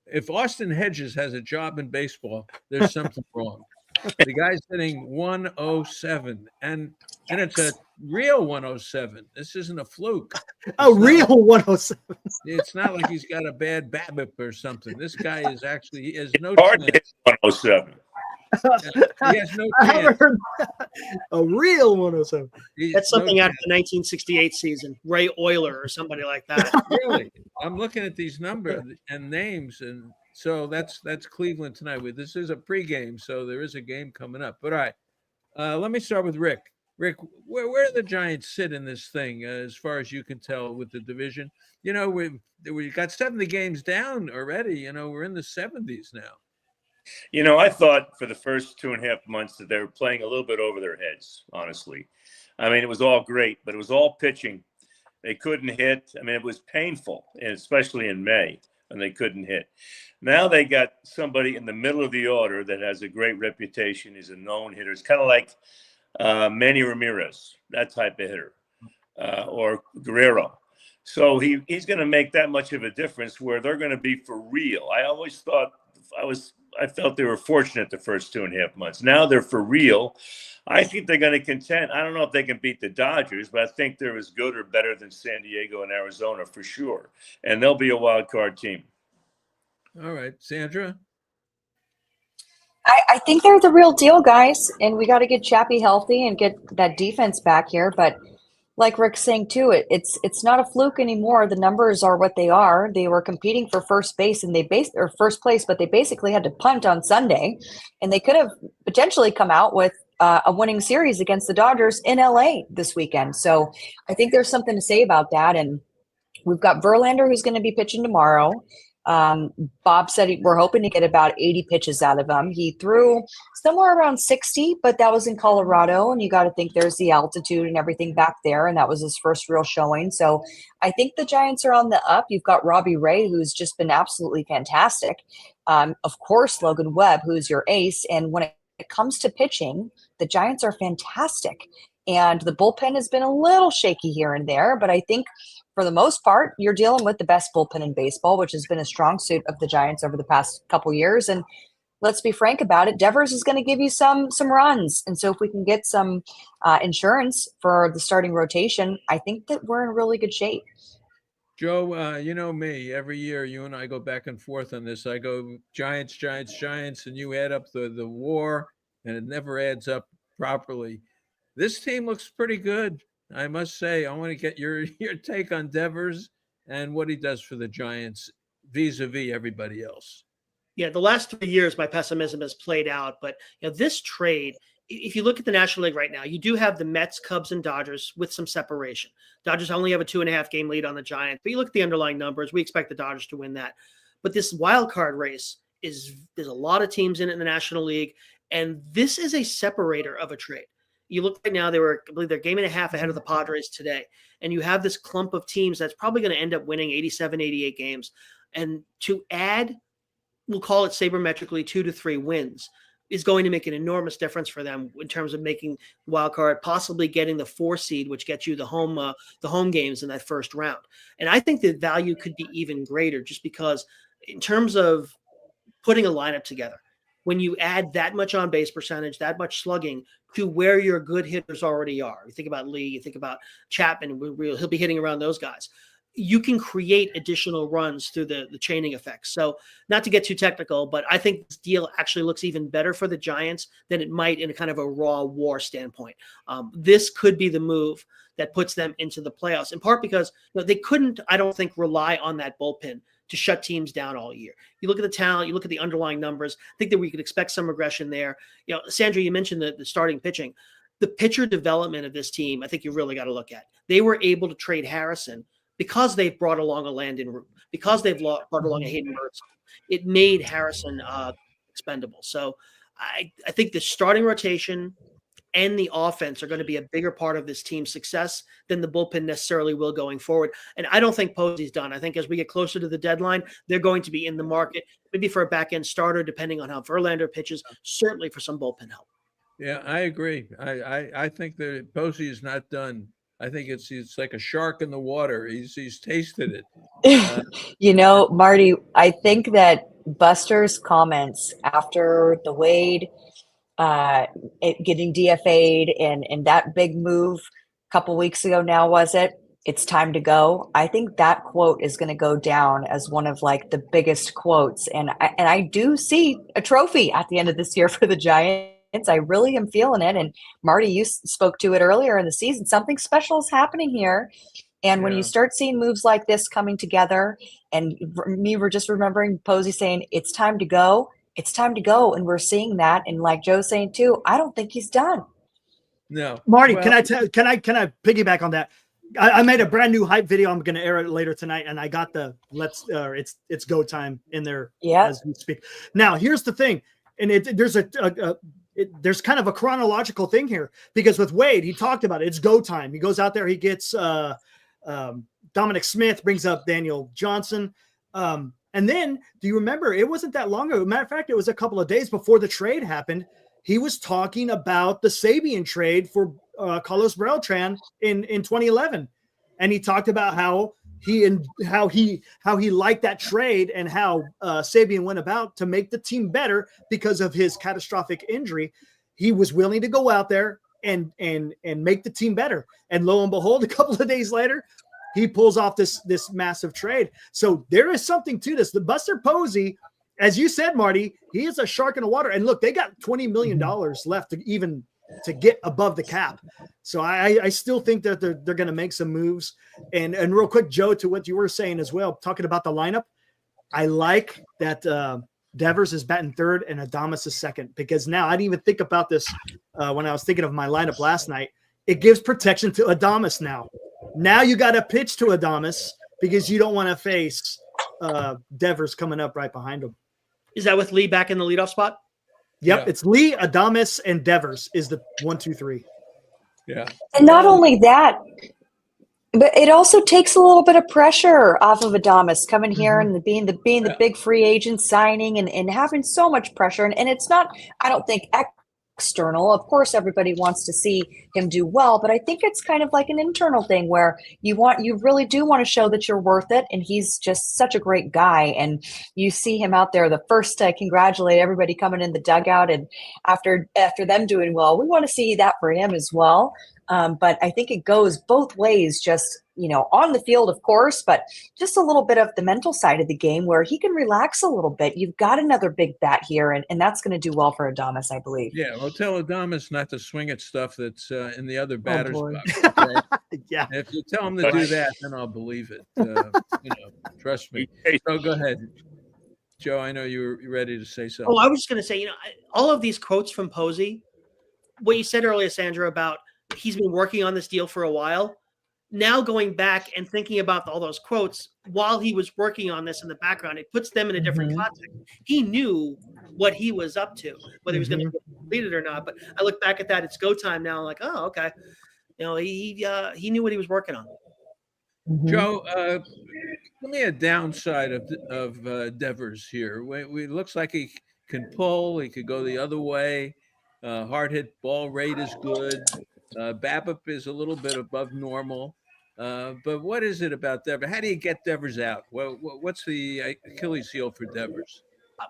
If Austin Hedges has a job in baseball, there's something wrong. The guy's hitting 107, and it's a real 107. This isn't a fluke. Real 107. It's not like he's got a bad BABIP or something. This guy is actually, he has no Hard chance. to hit 107. He has no I haven't chance. heard that. A real 107. That's something no out of the 1968 season. Ray Euler or somebody like that. Really, I'm looking at these numbers and names, and so that's Cleveland tonight. This is a pregame, so there is a game coming up. But all right, let me start with Rick. Rick, where do the Giants sit in this thing, as far as you can tell, with the division? You know, we got 70 games down already. You know, we're in the 70s now. You know, I thought for the first 2.5 months that they were playing a little bit over their heads, honestly. I mean, it was all great, but it was all pitching. They couldn't hit. I mean, it was painful, and especially in May when they couldn't hit. Now they got somebody in the middle of the order that has a great reputation. He's a known hitter. It's kind of like Manny Ramirez, that type of hitter, or Guerrero. So he's going to make that much of a difference where they're going to be for real. I always thought I felt they were fortunate the first 2.5 months. Now they're for real. I think they're going to contend. I don't know if they can beat the Dodgers, but I think they're as good or better than San Diego and Arizona for sure. And they'll be a wild card team. All right, Sandra. I think they're the real deal, guys, and we got to get Chappie healthy and get that defense back here. But like Rick's saying too, it's not a fluke anymore. The numbers are what they are. They were competing for first base and or first place, but they basically had to punt on Sunday, and they could have potentially come out with a winning series against the Dodgers in LA this weekend. So I think there's something to say about that. And we've got Verlander, who's going to be pitching tomorrow. Bob said we're hoping to get about 80 pitches out of him. He threw somewhere around 60, but that was in Colorado, and you got to think there's the altitude and everything back there, and that was his first real showing. So I think the Giants are on the up. You've got Robbie Ray, who's just been absolutely fantastic. Of course, Logan Webb, who's your ace. And when it comes to pitching, the Giants are fantastic. And the bullpen has been a little shaky here and there, but I think for the most part, you're dealing with the best bullpen in baseball, which has been a strong suit of the Giants over the past couple years. And let's be frank about it, Devers is going to give you some runs. And so if we can get some insurance for the starting rotation, I think that we're in really good shape. Joe, you know me. Every year, you and I go back and forth on this. I go Giants, Giants, Giants, and you add up the WAR, and it never adds up properly. This team looks pretty good, I must say. I want to get your take on Devers and what he does for the Giants vis-a-vis everybody else. Yeah, the last 3 years, my pessimism has played out. But this trade, if you look at the National League right now, you do have the Mets, Cubs, and Dodgers with some separation. Dodgers only have a 2.5 game lead on the Giants, but you look at the underlying numbers, we expect the Dodgers to win that. But this wild card race there's a lot of teams in it in the National League, and this is a separator of a trade. You look right now, I believe they're 1.5 games ahead of the Padres today. And you have this clump of teams that's probably going to end up winning 87, 88 games. And to add, we'll call it sabermetrically 2 to 3 wins, is going to make an enormous difference for them in terms of making the wild card, possibly getting the 4 seed, which gets you the home games in that first round. And I think the value could be even greater just because in terms of putting a lineup together, when you add that much on base percentage, that much slugging to where your good hitters already are. You think about Lee, you think about Chapman, he'll be hitting around those guys. You can create additional runs through the chaining effects. So not to get too technical, but I think this deal actually looks even better for the Giants than it might in a kind of a raw WAR standpoint. This could be the move that puts them into the playoffs, in part because they couldn't, I don't think, rely on that bullpen to shut teams down all year. You look at the talent, you look at the underlying numbers, I think that we could expect some regression there. Sandra, you mentioned the starting pitching. The pitcher development of this team, I think you really got to look at. They were able to trade Harrison because they've brought along a Landon Root, because they've brought along a Hayden Burns. It made Harrison expendable. So I think the starting rotation and the offense are going to be a bigger part of this team's success than the bullpen necessarily will going forward. And I don't think Posey's done. I think as we get closer to the deadline, they're going to be in the market, maybe for a back-end starter, depending on how Verlander pitches, certainly for some bullpen help. Yeah, I agree. I think that Posey is not done. I think it's like a shark in the water. He's tasted it. Marty, I think that Buster's comments after the Wade getting DFA'd and that big move a couple weeks ago now, was it? It's time to go. I think that quote is going to go down as one of like the biggest quotes. And I do see a trophy at the end of this year for the Giants. I really am feeling it. And Marty, you spoke to it earlier in the season. Something special is happening here. And when you start seeing moves like this coming together, and we're just remembering Posey saying, it's time to go. It's time to go. And we're seeing that. And like Joe's saying too, I don't think he's done. No. Marty, Well, can I piggyback on that? I made a brand new hype video. I'm going to air it later tonight, and I got the it's go time in there as we speak. Now, here's the thing, and there's kind of a chronological thing here, because with Wade, he talked about it. It's go time. He goes out there, he gets Dominic Smith, brings up Daniel Johnson, and then do you remember? It wasn't that long ago. Matter of fact, it was a couple of days before the trade happened. He was talking about the Sabian trade for Carlos Beltran in 2011, and he talked about how he liked that trade and how Sabian went about to make the team better because of his catastrophic injury. He was willing to go out there and make the team better, and lo and behold, a couple of days later, he pulls off this massive trade. So there is something to this. The Buster Posey, as you said, Marty, he is a shark in the water. And look, they got $20 million left to get above the cap. So I still think that they're going to make some moves. And real quick, Joe, to what you were saying as well, talking about the lineup, I like that Devers is batting third and Adames is second, because now I didn't even think about this when I was thinking of my lineup last night. It gives protection to Adames now. Now you got to pitch to Adames because you don't want to face Devers coming up right behind him. Is that with Lee back in the leadoff spot? Yep, Yeah. It's Lee, Adames, and Devers is the 1, 2, 3. Yeah. And not only that, but it also takes a little bit of pressure off of Adames coming here and being the big free agent signing and having so much pressure. And it's not, I don't think, external. Of course, everybody wants to see him do well, but I think it's kind of like an internal thing where you really do want to show that you're worth it. And he's just such a great guy. And you see him out there, the first to congratulate everybody coming in the dugout. And after them doing well, we want to see that for him as well. But I think it goes both ways, just, on the field, of course, but just a little bit of the mental side of the game where he can relax a little bit. You've got another big bat here, and that's going to do well for Adames, I believe. Yeah. Well, tell Adames not to swing at stuff that's in the other batter's boy. box. Okay? Yeah. If you tell him to do that, then I'll believe it. Trust me. So go ahead. Joe, I know you're ready to say something. Oh, I was just going to say, all of these quotes from Posey, what you said earlier, Sandra, about he's been working on this deal for a while. Now going back and thinking about all those quotes while he was working on this in the background, it puts them in a different context. He knew what he was up to, whether he was going to complete it or not. But I look back at that, it's go time now. I'm like, oh, okay. He knew what he was working on. Joe, give me a downside of Devers here. It looks like he can pull. He could go the other way. Hard hit ball rate is good. BABIP is a little bit above normal. But what is it about Devers? How do you get Devers out? What's the Achilles heel for Devers?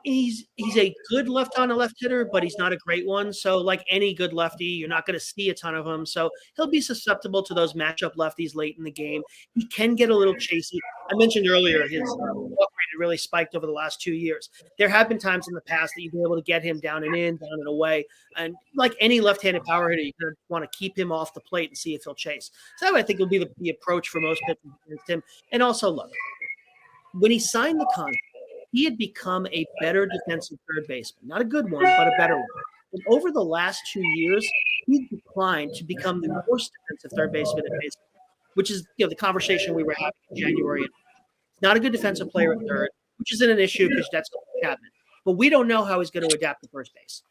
He's a good left-on and left hitter, but he's not a great one. So like any good lefty, you're not going to see a ton of them. So he'll be susceptible to those matchup lefties late in the game. He can get a little chasey. I mentioned earlier his walk rate really spiked over the last 2 years. There have been times in the past that you've been able to get him down and in, down and away. And like any left-handed power hitter, you're going to want to keep him off the plate and see if he'll chase. So that I think will be the approach for most pitchers against him. And also, look, when he signed the contract, he had become a better defensive third baseman. Not a good one, but a better one. And over the last 2 years, he declined to become the worst defensive third baseman at baseball, which is the conversation we were having in January. Not a good defensive player at third, which isn't an issue because that's what happened. But we don't know how he's going to adapt to first base.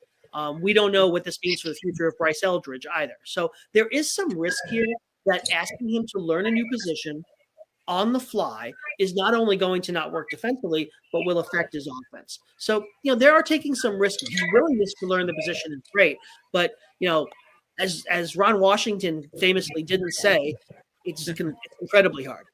We don't know what this means for the future of Bryce Eldridge either. So there is some risk here that asking him to learn a new position on the fly is not only going to not work defensively, but will affect his offense. So, there are taking some risks. His willingness to learn the position is great. But, as Ron Washington famously didn't say, it's incredibly hard.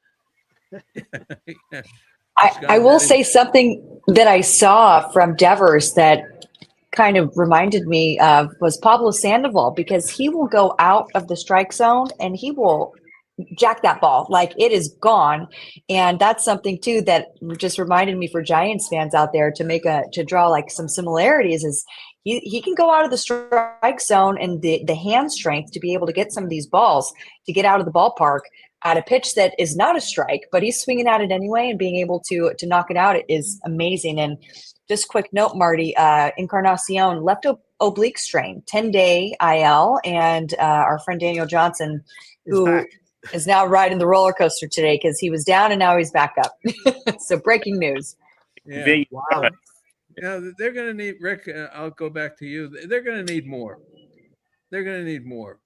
I will say something that I saw from Devers that kind of reminded me of was Pablo Sandoval, because he will go out of the strike zone and he will jack that ball like it is gone. And that's something too that just reminded me for Giants fans out there to draw like some similarities is he can go out of the strike zone and the hand strength to be able to get some of these balls to get out of the ballpark. at a pitch that is not a strike, but he's swinging at it anyway, and being able to knock it out is amazing. And just quick note, Marty, Encarnacion left oblique strain, 10-day IL, and our friend Daniel Johnson, who is now riding the roller coaster today because he was down and now he's back up. So breaking news. Yeah. Wow. They're going to need, Rick, I'll go back to you. They're going to need more. They're going to need more.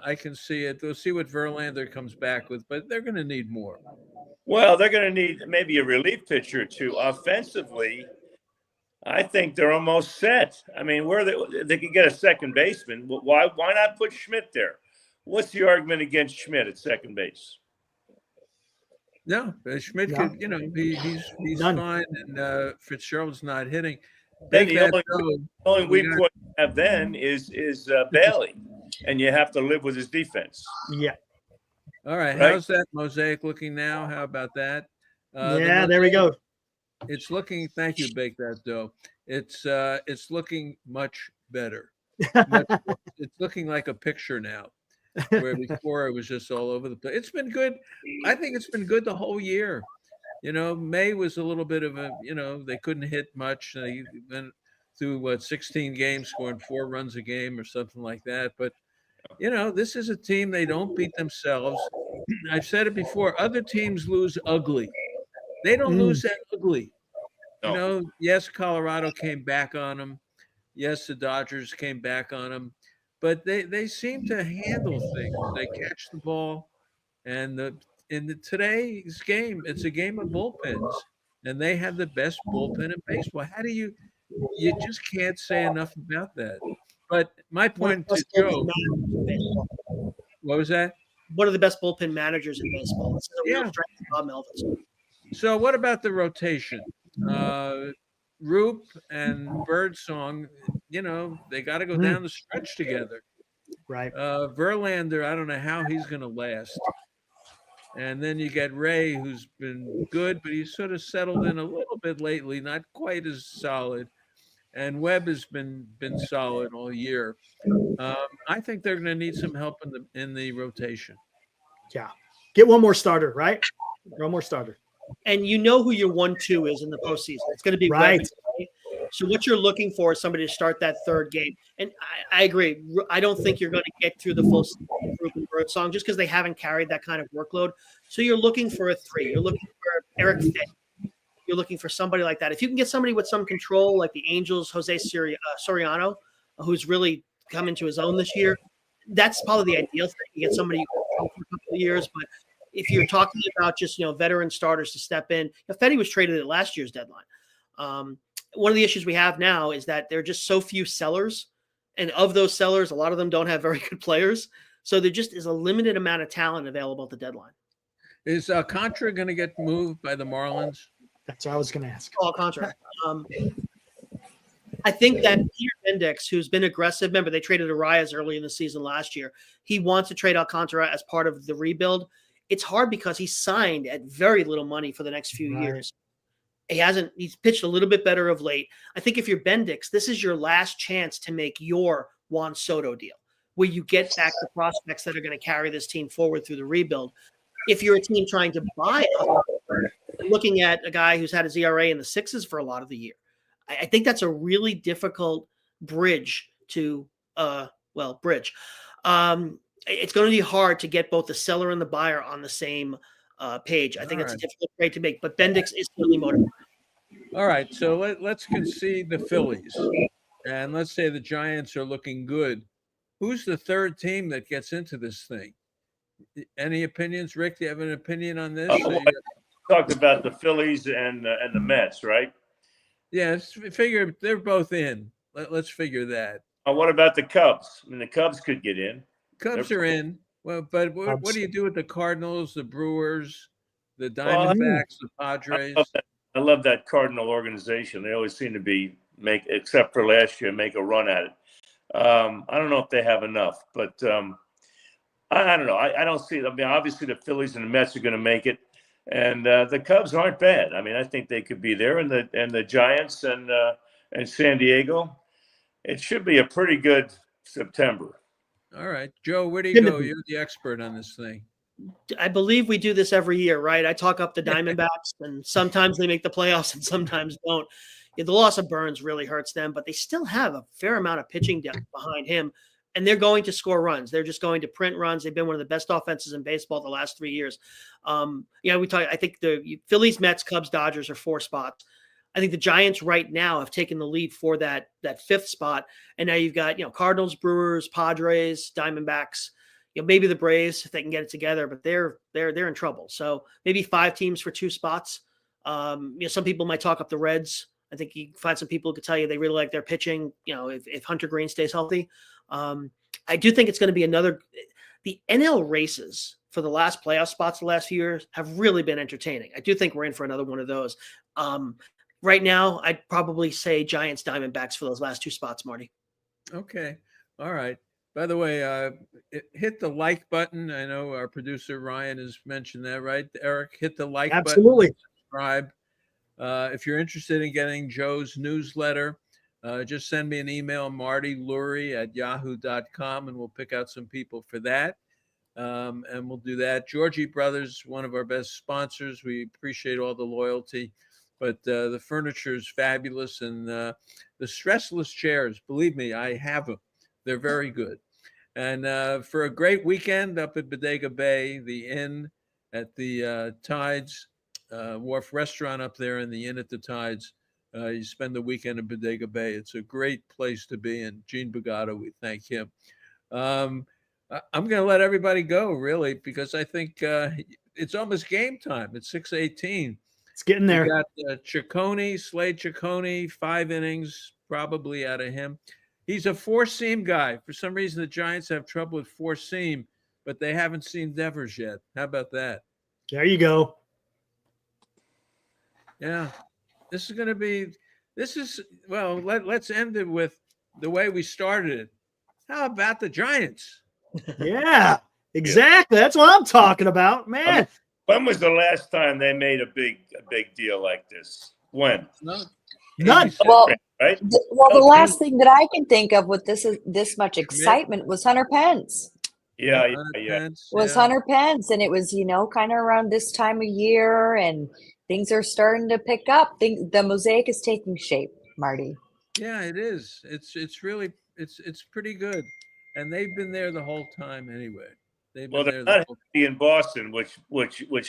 I can see it. We'll see what Verlander comes back with, but they're going to need more. Well, they're going to need maybe a relief pitcher or two. Offensively, I think they're almost set. I mean, where they could get a second baseman. Why not put Schmidt there? What's the argument against Schmidt at second base? No, Schmidt could, he's fine, and Fitzgerald's not hitting. Then the only weak point you have then is Bailey, and you have to live with his defense. Yeah. All right. How's that mosaic looking now? How about that? There we go. It's looking. Thank you, Bake That Dough. It's looking much better. It's looking like a picture now, where before it was just all over the place. It's been good. I think it's been good the whole year. May was a little bit of a, they couldn't hit much. They went through 16 games, scoring 4 runs a game or something like that. But, this is a team, they don't beat themselves. I've said it before, other teams lose ugly. They don't lose that ugly. No. Yes, Colorado came back on them. Yes, the Dodgers came back on them. But they seem to handle things. They catch the ball. And in today's game, it's a game of bullpens. And they have the best bullpen in baseball. How do you just can't say enough about that. But my point to Joe, what was that? One of the best bullpen managers in baseball. It's a real strength of Bob Melvin. So what about the rotation? Roop and Birdsong, they got to go down the stretch together. Right. Verlander, I don't know how he's going to last. And then you get Ray, who's been good, but he's sort of settled in a little bit lately, not quite as solid. And Webb has been solid all year. I think they're going to need some help in the rotation. Yeah. Get one more starter, right? One more starter. And you know who your 1-2 is in the postseason. It's going to be right. Webb. So what you're looking for is somebody to start that third game. And I agree. I don't think you're going to get through the full group in Birdsong just because they haven't carried that kind of workload. So you're looking for a 3. You're looking for Eric Fay. You're looking for somebody like that. If you can get somebody with some control, like the Angels, Jose Soriano, who's really come into his own this year, that's probably the ideal thing. You get somebody for a couple of years. But if you're talking about just veteran starters to step in, Fetty was traded at last year's deadline. One of the issues we have now is that there are just so few sellers, and of those sellers, a lot of them don't have very good players. So there just is a limited amount of talent available at the deadline. Is Contra going to get moved by the Marlins? That's what I was going to ask. Contra. I think that Peter Bendix, who's been aggressive, remember they traded Arias early in the season last year. He wants to trade Alcantara as part of the rebuild. It's hard because he's signed at very little money for the next few years. He's pitched a little bit better of late. I think if you're Bendix, this is your last chance to make your Juan Soto deal, where you get back the prospects that are going to carry this team forward through the rebuild. If you're a team trying to buy up, looking at a guy who's had his ERA in the 6s for a lot of the year, I think that's a really difficult bridge to bridge. It's going to be hard to get both the seller and the buyer on the same page. I think it's a difficult trade to make, but Bendix is really motivated. All right, so let's concede the Phillies, and let's say the Giants are looking good. Who's the third team that gets into this thing? Any opinions, Rick? Do you have an opinion on this? Talked about the Phillies and the Mets, right? Yeah, figure they're both in. Let's figure that. What about the Cubs? I mean, the Cubs could get in. Cubs are in. Well, but what do you do with the Cardinals, the Brewers, the Diamondbacks, the Padres? I love that Cardinal organization. They always seem to except for last year, make a run at it. I don't know if they have enough, but I don't know. I don't see it. I mean, obviously the Phillies and the Mets are going to make it, and the Cubs aren't bad. I mean, I think they could be there, and the Giants and San Diego. It should be a pretty good September. All right, Joe, where do you go? You're the expert on this thing. I believe we do this every year, right? I talk up the Diamondbacks, and sometimes they make the playoffs and sometimes don't. Yeah, the loss of Burns really hurts them, but they still have a fair amount of pitching depth behind him, and they're going to score runs. They're just going to print runs. They've been one of the best offenses in baseball the last 3 years. We talk. I think the Phillies, Mets, Cubs, Dodgers are 4 spots. I think the Giants right now have taken the lead for that 5th spot, and now you've got Cardinals, Brewers, Padres, Diamondbacks. Maybe the Braves if they can get it together, but they're in trouble. So maybe 5 teams for 2 spots. Some people might talk up the Reds. I think you find some people who could tell you they really like their pitching. If Hunter Green stays healthy, I do think it's going to be the NL races for the last playoff spots the last few years have really been entertaining. I do think we're in for another one of those. Right now, I'd probably say Giants, Diamondbacks for those last 2 spots, Marty. Okay. All right. By the way, hit the like button. I know our producer Ryan has mentioned that, right? Eric, hit the like Absolutely. button. Subscribe. If you're interested in getting Joe's newsletter, just send me an email, martylurie@yahoo.com, and we'll pick out some people for that. And we'll do that. Georgie Brothers, one of our best sponsors. We appreciate all the loyalty. But the furniture is fabulous. And the stressless chairs, believe me, I have them. They're very good. And for a great weekend up at Bodega Bay, the inn at the Tides, Wharf Restaurant up there and the inn at the Tides, you spend the weekend in Bodega Bay. It's a great place to be. And Gene Bogata, we thank him. I'm going to let everybody go, really, because I think it's almost game time. It's 6:18. It's getting there. We got Slade Ciccone, 5 innings probably out of him. He's a 4-seam guy. For some reason, the Giants have trouble with 4-seam, but they haven't seen Devers yet. How about that? There you go. Yeah. Let's end it with the way we started it. How about the Giants? Yeah, exactly. That's what I'm talking about, man. When was the last time they made a big deal like this? When? None. Well, right? The last thing that I can think of with this much excitement was Hunter Pence. Yeah. Hunter Pence, and it was kind of around this time of year, and things are starting to pick up. The mosaic is taking shape, Marty. Yeah, it is. It's really pretty good, and they've been there the whole time anyway. They've been there they're not in Boston, which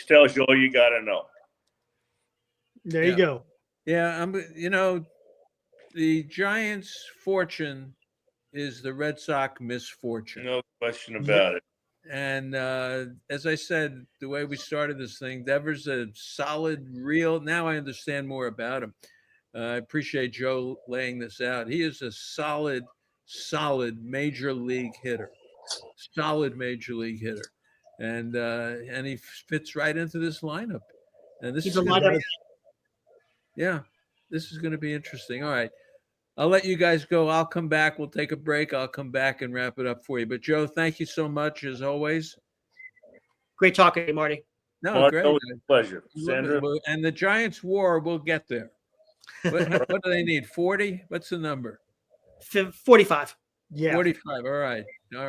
tells you all you got to know. There you go. Yeah, the Giants' fortune is the Red Sox misfortune. No question about it. And as I said, the way we started this thing, Devers a solid, real. Now I understand more about him. I appreciate Joe laying this out. He is a solid major league hitter. Solid major league hitter, and he fits right into this lineup. And this is this is going to be interesting. All right, I'll let you guys go. I'll come back. We'll take a break. I'll come back and wrap it up for you. But Joe, thank you so much as always. Great talking to you, Marty. No, great. Always a pleasure. Sandra? And the Giants war, we'll get there. What do they need? 40? What's the number? 45. Yeah. 45. All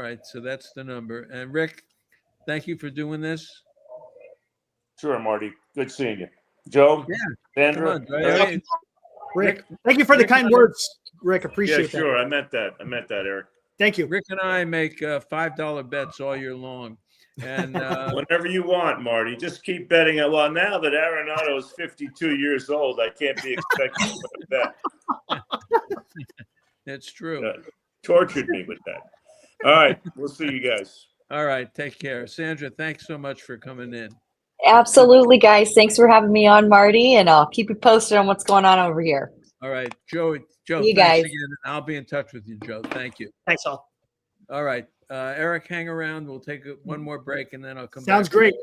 right. So that's the number. And Rick, thank you for doing this. Sure, Marty. Good seeing you. Joe? Yeah. Sandra? Rick, thank you for the kind words, Rick. Appreciate that. Yeah, sure. I meant that, Eric. Tk you. Rick and I make $5 bets all year long. And whenever you want, Marty, just keep betting. Well, now that Arenado is 52 years old, I can't be expected to bet. It's true. Tortured me with that. All right. We'll see you guys. All right. Take care. Sandra, thanks so much for coming in. Absolutely, guys. Thanks for having me on, Marty, and I'll keep you posted on what's going on over here. All right. Joe, you thanks guys. again. I'll be in touch with you, Joe. Thank you. Thanks, all. All right. Eric, hang around. We'll take one more break, and then I'll come back. Sounds great.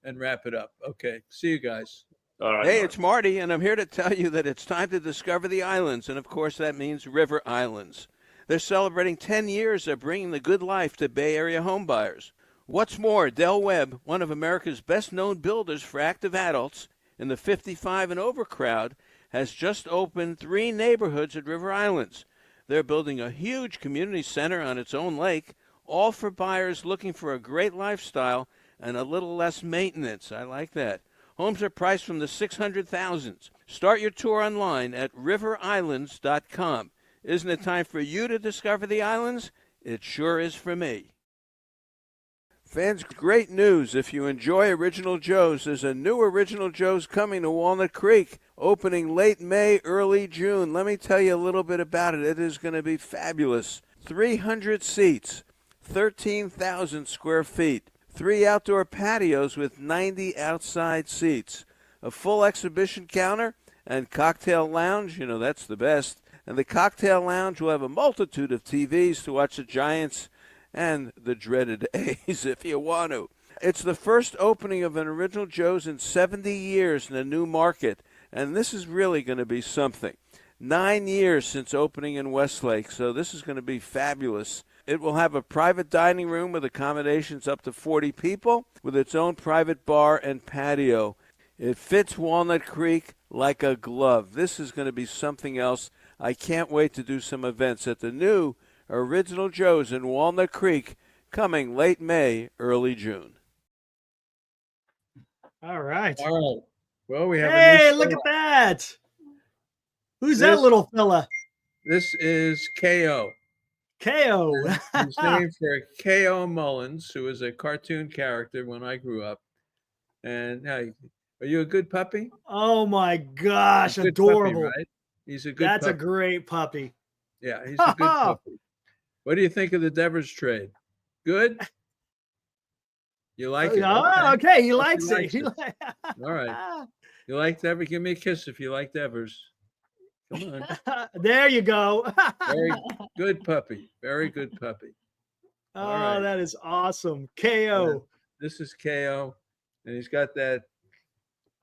And wrap it up. Okay. See you guys. All right. Hey, it's Marty, and I'm here to tell you that it's time to discover the islands, and of course that means River Islands. They're celebrating 10 years of bringing the good life to Bay Area homebuyers. What's more, Del Webb, one of America's best-known builders for active adults in the 55 and over crowd, has just opened 3 neighborhoods at River Islands. They're building a huge community center on its own lake, all for buyers looking for a great lifestyle and a little less maintenance. I like that. Homes are priced from the 600,000s. Start your tour online at riverislands.com. Isn't it time for you to discover the islands? It sure is for me. Fans, great news. If you enjoy Original Joe's, there's a new Original Joe's coming to Walnut Creek, opening late May, early June. Let me tell you a little bit about it. It is going to be fabulous. 300 seats, 13,000 square feet, 3 outdoor patios with 90 outside seats, a full exhibition counter and cocktail lounge. You know, that's the best. And the cocktail lounge will have a multitude of TVs to watch the Giants and the dreaded A's if you want to. It's the first opening of an Original Joe's in 70 years in a new market, and this is really going to be something. 9 years since opening in Westlake, so this is going to be fabulous. It will have a private dining room with accommodations up to 40 people, with its own private bar and patio. It fits Walnut Creek like a glove. This is going to be something else. I can't wait to do some events at the new Original Joe's in Walnut Creek, coming late May, early June. All right. All right. Well, we have Hey, a new look at that. Who's that little fella? This is KO. KO. He's named for K.O. Mullins, who was a cartoon character when I grew up. And hey, are you a good puppy? Oh my gosh, Good adorable. puppy, right? He's a good That's puppy. a great puppy. Yeah, he's a good puppy. What do you think of the Devers trade? Good? You like it? Oh, okay. He Hope likes it. All right. You like Devers? Give me a kiss if you like Devers. Come on. There you go. Very good puppy. Very good puppy. Oh, right. that is awesome. KO. This is KO, and he's got that.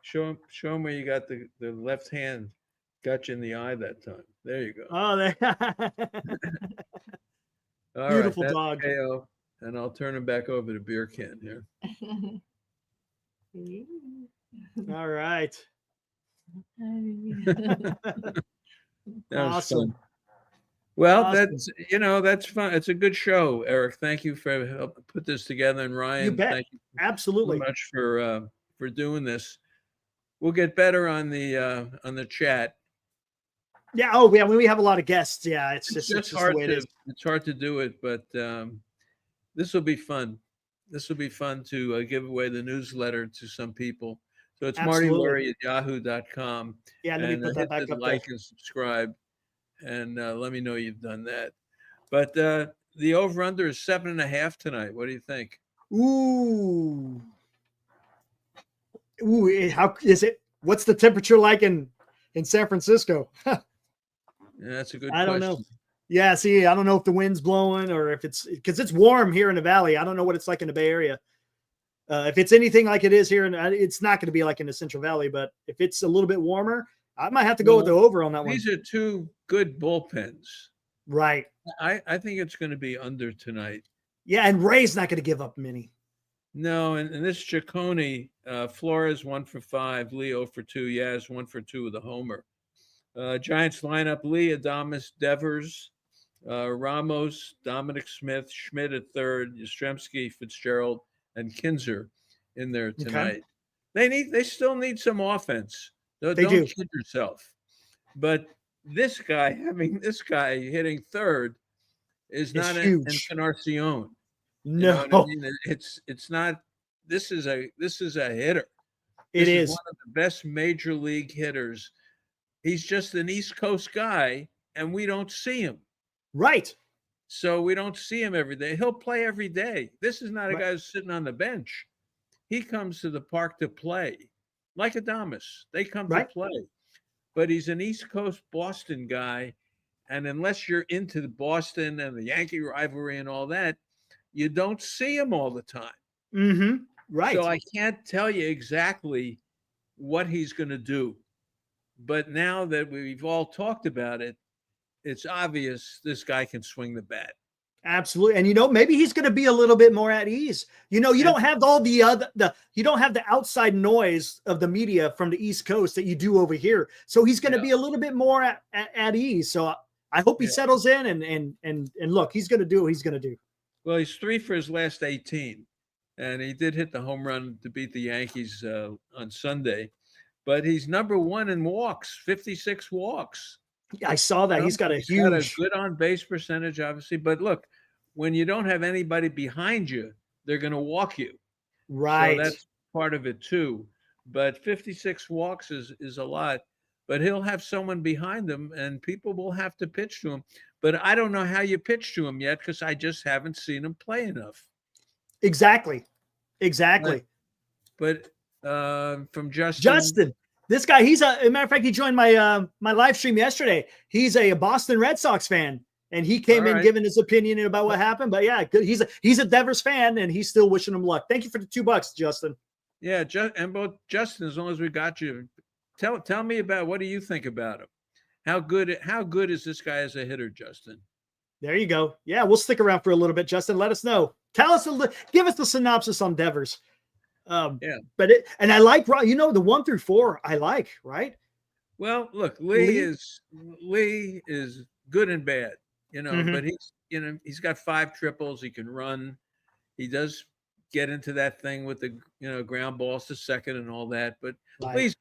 Show him where you got the left hand. Got you in the eye that time. There you go. Oh, there. All Beautiful right, that's dog. KO, and I'll turn him back over to beer can here. All right. That was Awesome. fun. Well, Awesome. that's fun. It's a good show, Eric. Thank you for helping put this together, and Ryan, You bet. thank you Absolutely. so much for doing this. We'll get better on the chat. Yeah. Oh, yeah. When we have a lot of guests, yeah, it's just hard the way it is. It's hard to do it, but this will be fun. This will be fun to give away the newsletter to some people. So it's Marty Lurie at yahoo.com. Yeah, let me put that hit back the up like there. and subscribe, and let me know you've done that. But the over/under is 7.5 tonight. What do you think? Ooh. How is it? What's the temperature like in San Francisco? Yeah, that's a good question. I don't know. Yeah, see, I don't know if the wind's blowing or if it's because it's warm here in the valley. I don't know what it's like in the Bay Area. If it's anything like it is here, and it's not going to be like in the Central Valley, but if it's a little bit warmer, I might have to go with the over on that one. These are two good bullpens. Right. I think it's going to be under tonight. Yeah, and Ray's not going to give up many. No, and this Ciccone, Flores 1 for 5, Lee 0 for 2, Yaz 1 for 2 with a homer. Giants lineup: Lee, Adames, Devers, Ramos, Dominic Smith, Schmidt at third, Yastrzemski, Fitzgerald, and Kinzer in there tonight. Okay. They still need some offense. Don't kid yourself. But this guy hitting third is not an Encarnacion. No, you know what I mean? It's not. This is a hitter. This is one of the best major league hitters. He's just an East Coast guy, and we don't see him. Right. So we don't see him every day. He'll play every day. This is not a guy who's sitting on the bench. He comes to the park to play, like Adames. They come to play. But he's an East Coast Boston guy, and unless you're into the Boston and the Yankee rivalry and all that, you don't see him all the time. Mm-hmm. Right. So I can't tell you exactly what he's going to do. But now that we've all talked about it, it's obvious this guy can swing the bat. Absolutely. And, maybe he's going to be a little bit more at ease. You don't have all you don't have the outside noise of the media from the East Coast that you do over here. So he's going to be a little bit more at ease. So I hope he settles in and look, he's going to do what he's going to do. Well, he's 3 for his last 18. and he did hit the home run to beat the Yankees on Sunday. But he's number one in walks, 56 walks. I saw that. He's got a huge, good on base percentage, obviously. But look, when you don't have anybody behind you, they're going to walk you. right. So that's part of it too. But 56 walks is a lot. But he'll have someone behind him, and people will have to pitch to him. But I don't know how you pitch to him yet because I just haven't seen him play enough. Exactly. But from Justin, this guy, he's a matter of fact, he joined my my live stream yesterday. He's a Boston Red Sox fan, and he came in giving his opinion about what happened. But yeah, he's a Devers fan, and he's still wishing him luck. Thank you for the $2, Justin. Yeah, and both Justin, as long as we got you, tell me about what do you think about him? How good is this guy as a hitter, Justin? There you go. Yeah, we'll stick around for a little bit, Justin. Let us know. Tell us give us the synopsis on Devers. Yeah, but I like, the 1 through 4. I like, right? Well, look, Lee is good and bad, but he's got 5 triples. He can run. He does get into that thing with the ground balls to second and all that. But right.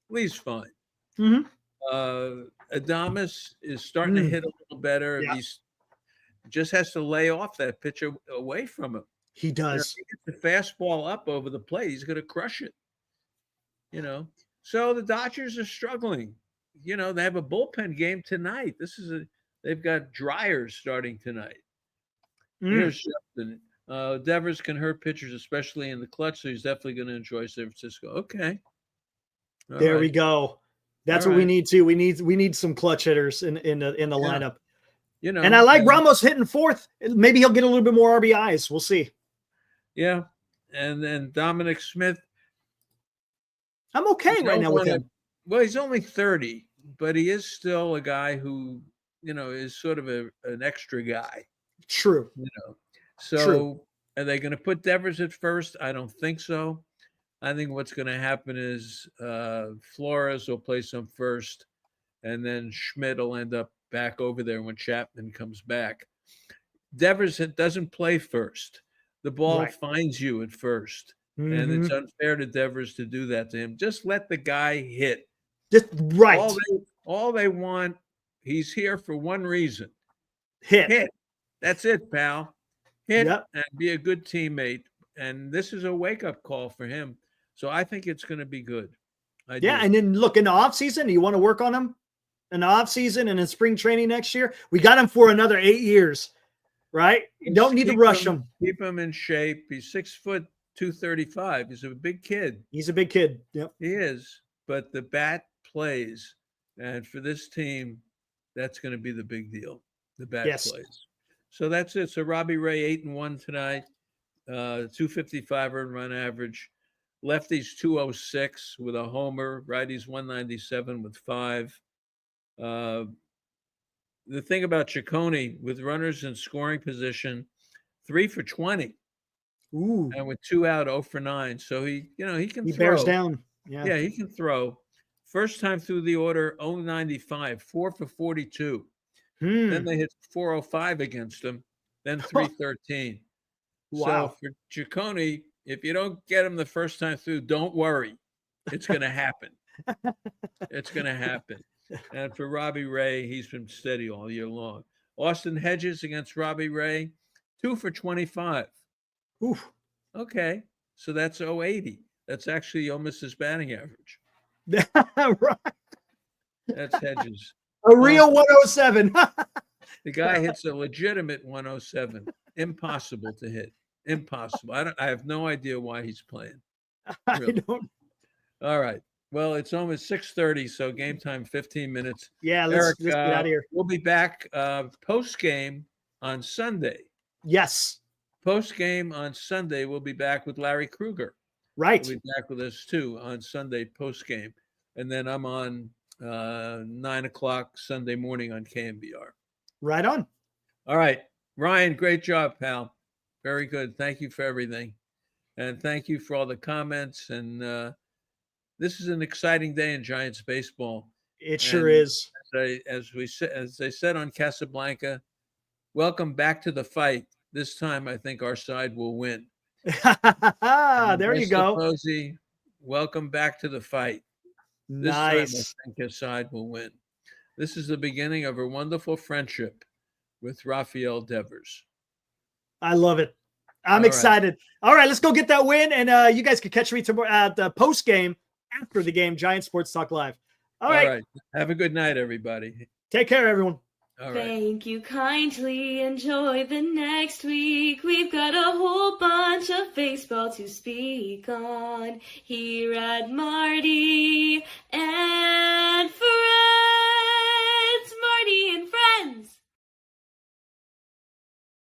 Lee's fine. Mm-hmm. Adames is starting to hit a little better. Yeah. He's just has to lay off that pitch away from him. He does. If he gets the fastball up over the plate, he's going to crush it. So the Dodgers are struggling. They have a bullpen game tonight. They've got Dryers starting tonight. Here's Justin. Devers can hurt pitchers, especially in the clutch, so he's definitely going to enjoy San Francisco. Okay. There we go. That's what we need too. We need some clutch hitters in the lineup. And I like Ramos hitting 4th. Maybe he'll get a little bit more RBIs. We'll see. Yeah. And then Dominic Smith. I'm okay right now with him. Well, he's only 30, but he is still a guy who, is sort of an extra guy. True. So True. Are they going to put Devers at first? I don't think so. I think what's going to happen is Flores will play some first, and then Schmidt will end up back over there when Chapman comes back. Devers doesn't play first. The ball finds you at first, and it's unfair to Devers to do that to him. Just let the guy hit. Just All they want, he's here for one reason. Hit. That's it, pal. Hit Yep. and be a good teammate. And this is a wake-up call for him. So I think it's going to be good. And then look, in the offseason, you want to work on him in the offseason and in spring training next year. We got him for another 8 years, right? You don't need to rush him. Keep him in shape. He's 6 foot 235. He's a big kid. He's a big kid. Yep. He is. But the bat plays. And for this team, that's going to be the big deal. The bat plays. So that's it. So Robbie Ray 8-1 tonight. 255 earned run average. Lefties 206 with a homer. Righties 197 with 5. The thing about Ciccone, with runners in scoring position, 3 for 20. Ooh. And with 2 out, 0 for 9. So he can He throw. bears down. Yeah, he can throw. First time through the order, 095, 4 for 42. Then they hit 405 against him. Then 313. Wow. So for Ciccone, if you don't get him the first time through, don't worry. It's going to happen. It's going to happen. And for Robbie Ray, he's been steady all year long. Austin Hedges against Robbie Ray, 2 for 25. Oof. Okay. So that's 080. That's actually almost his batting average. Right. That's Hedges. A real 107. The guy hits a legitimate 107. Impossible to hit. Impossible. I have no idea why he's playing. Really. I don't. All right. Well, it's almost 6:30, so game time 15 minutes. Yeah, let's get out of here. We'll be back post game on Sunday. Yes. Post game on Sunday, we'll be back with Larry Kruger. Right. He'll be back with us too on Sunday post game, and then I'm on 9 o'clock Sunday morning on KMBR. Right on. All right, Ryan, great job, pal. Very good. Thank you for everything, and thank you for all the comments. And this is an exciting day in Giants baseball. It sure is. As they said on Casablanca, welcome back to the fight. This time, I think our side will win. There you Buster go. Posey, welcome back to the fight. This time, I Nice. think his side will win. This is the beginning of a wonderful friendship with Rafael Devers. I love it. I'm All right. excited. All right, let's go get that win. And you guys can catch me tomorrow at the post game after the game, Giant Sports Talk Live. All right. Have a good night, everybody. Take care, everyone. All right. Thank you kindly. Enjoy the next week. We've got a whole bunch of baseball to speak on here at Marty and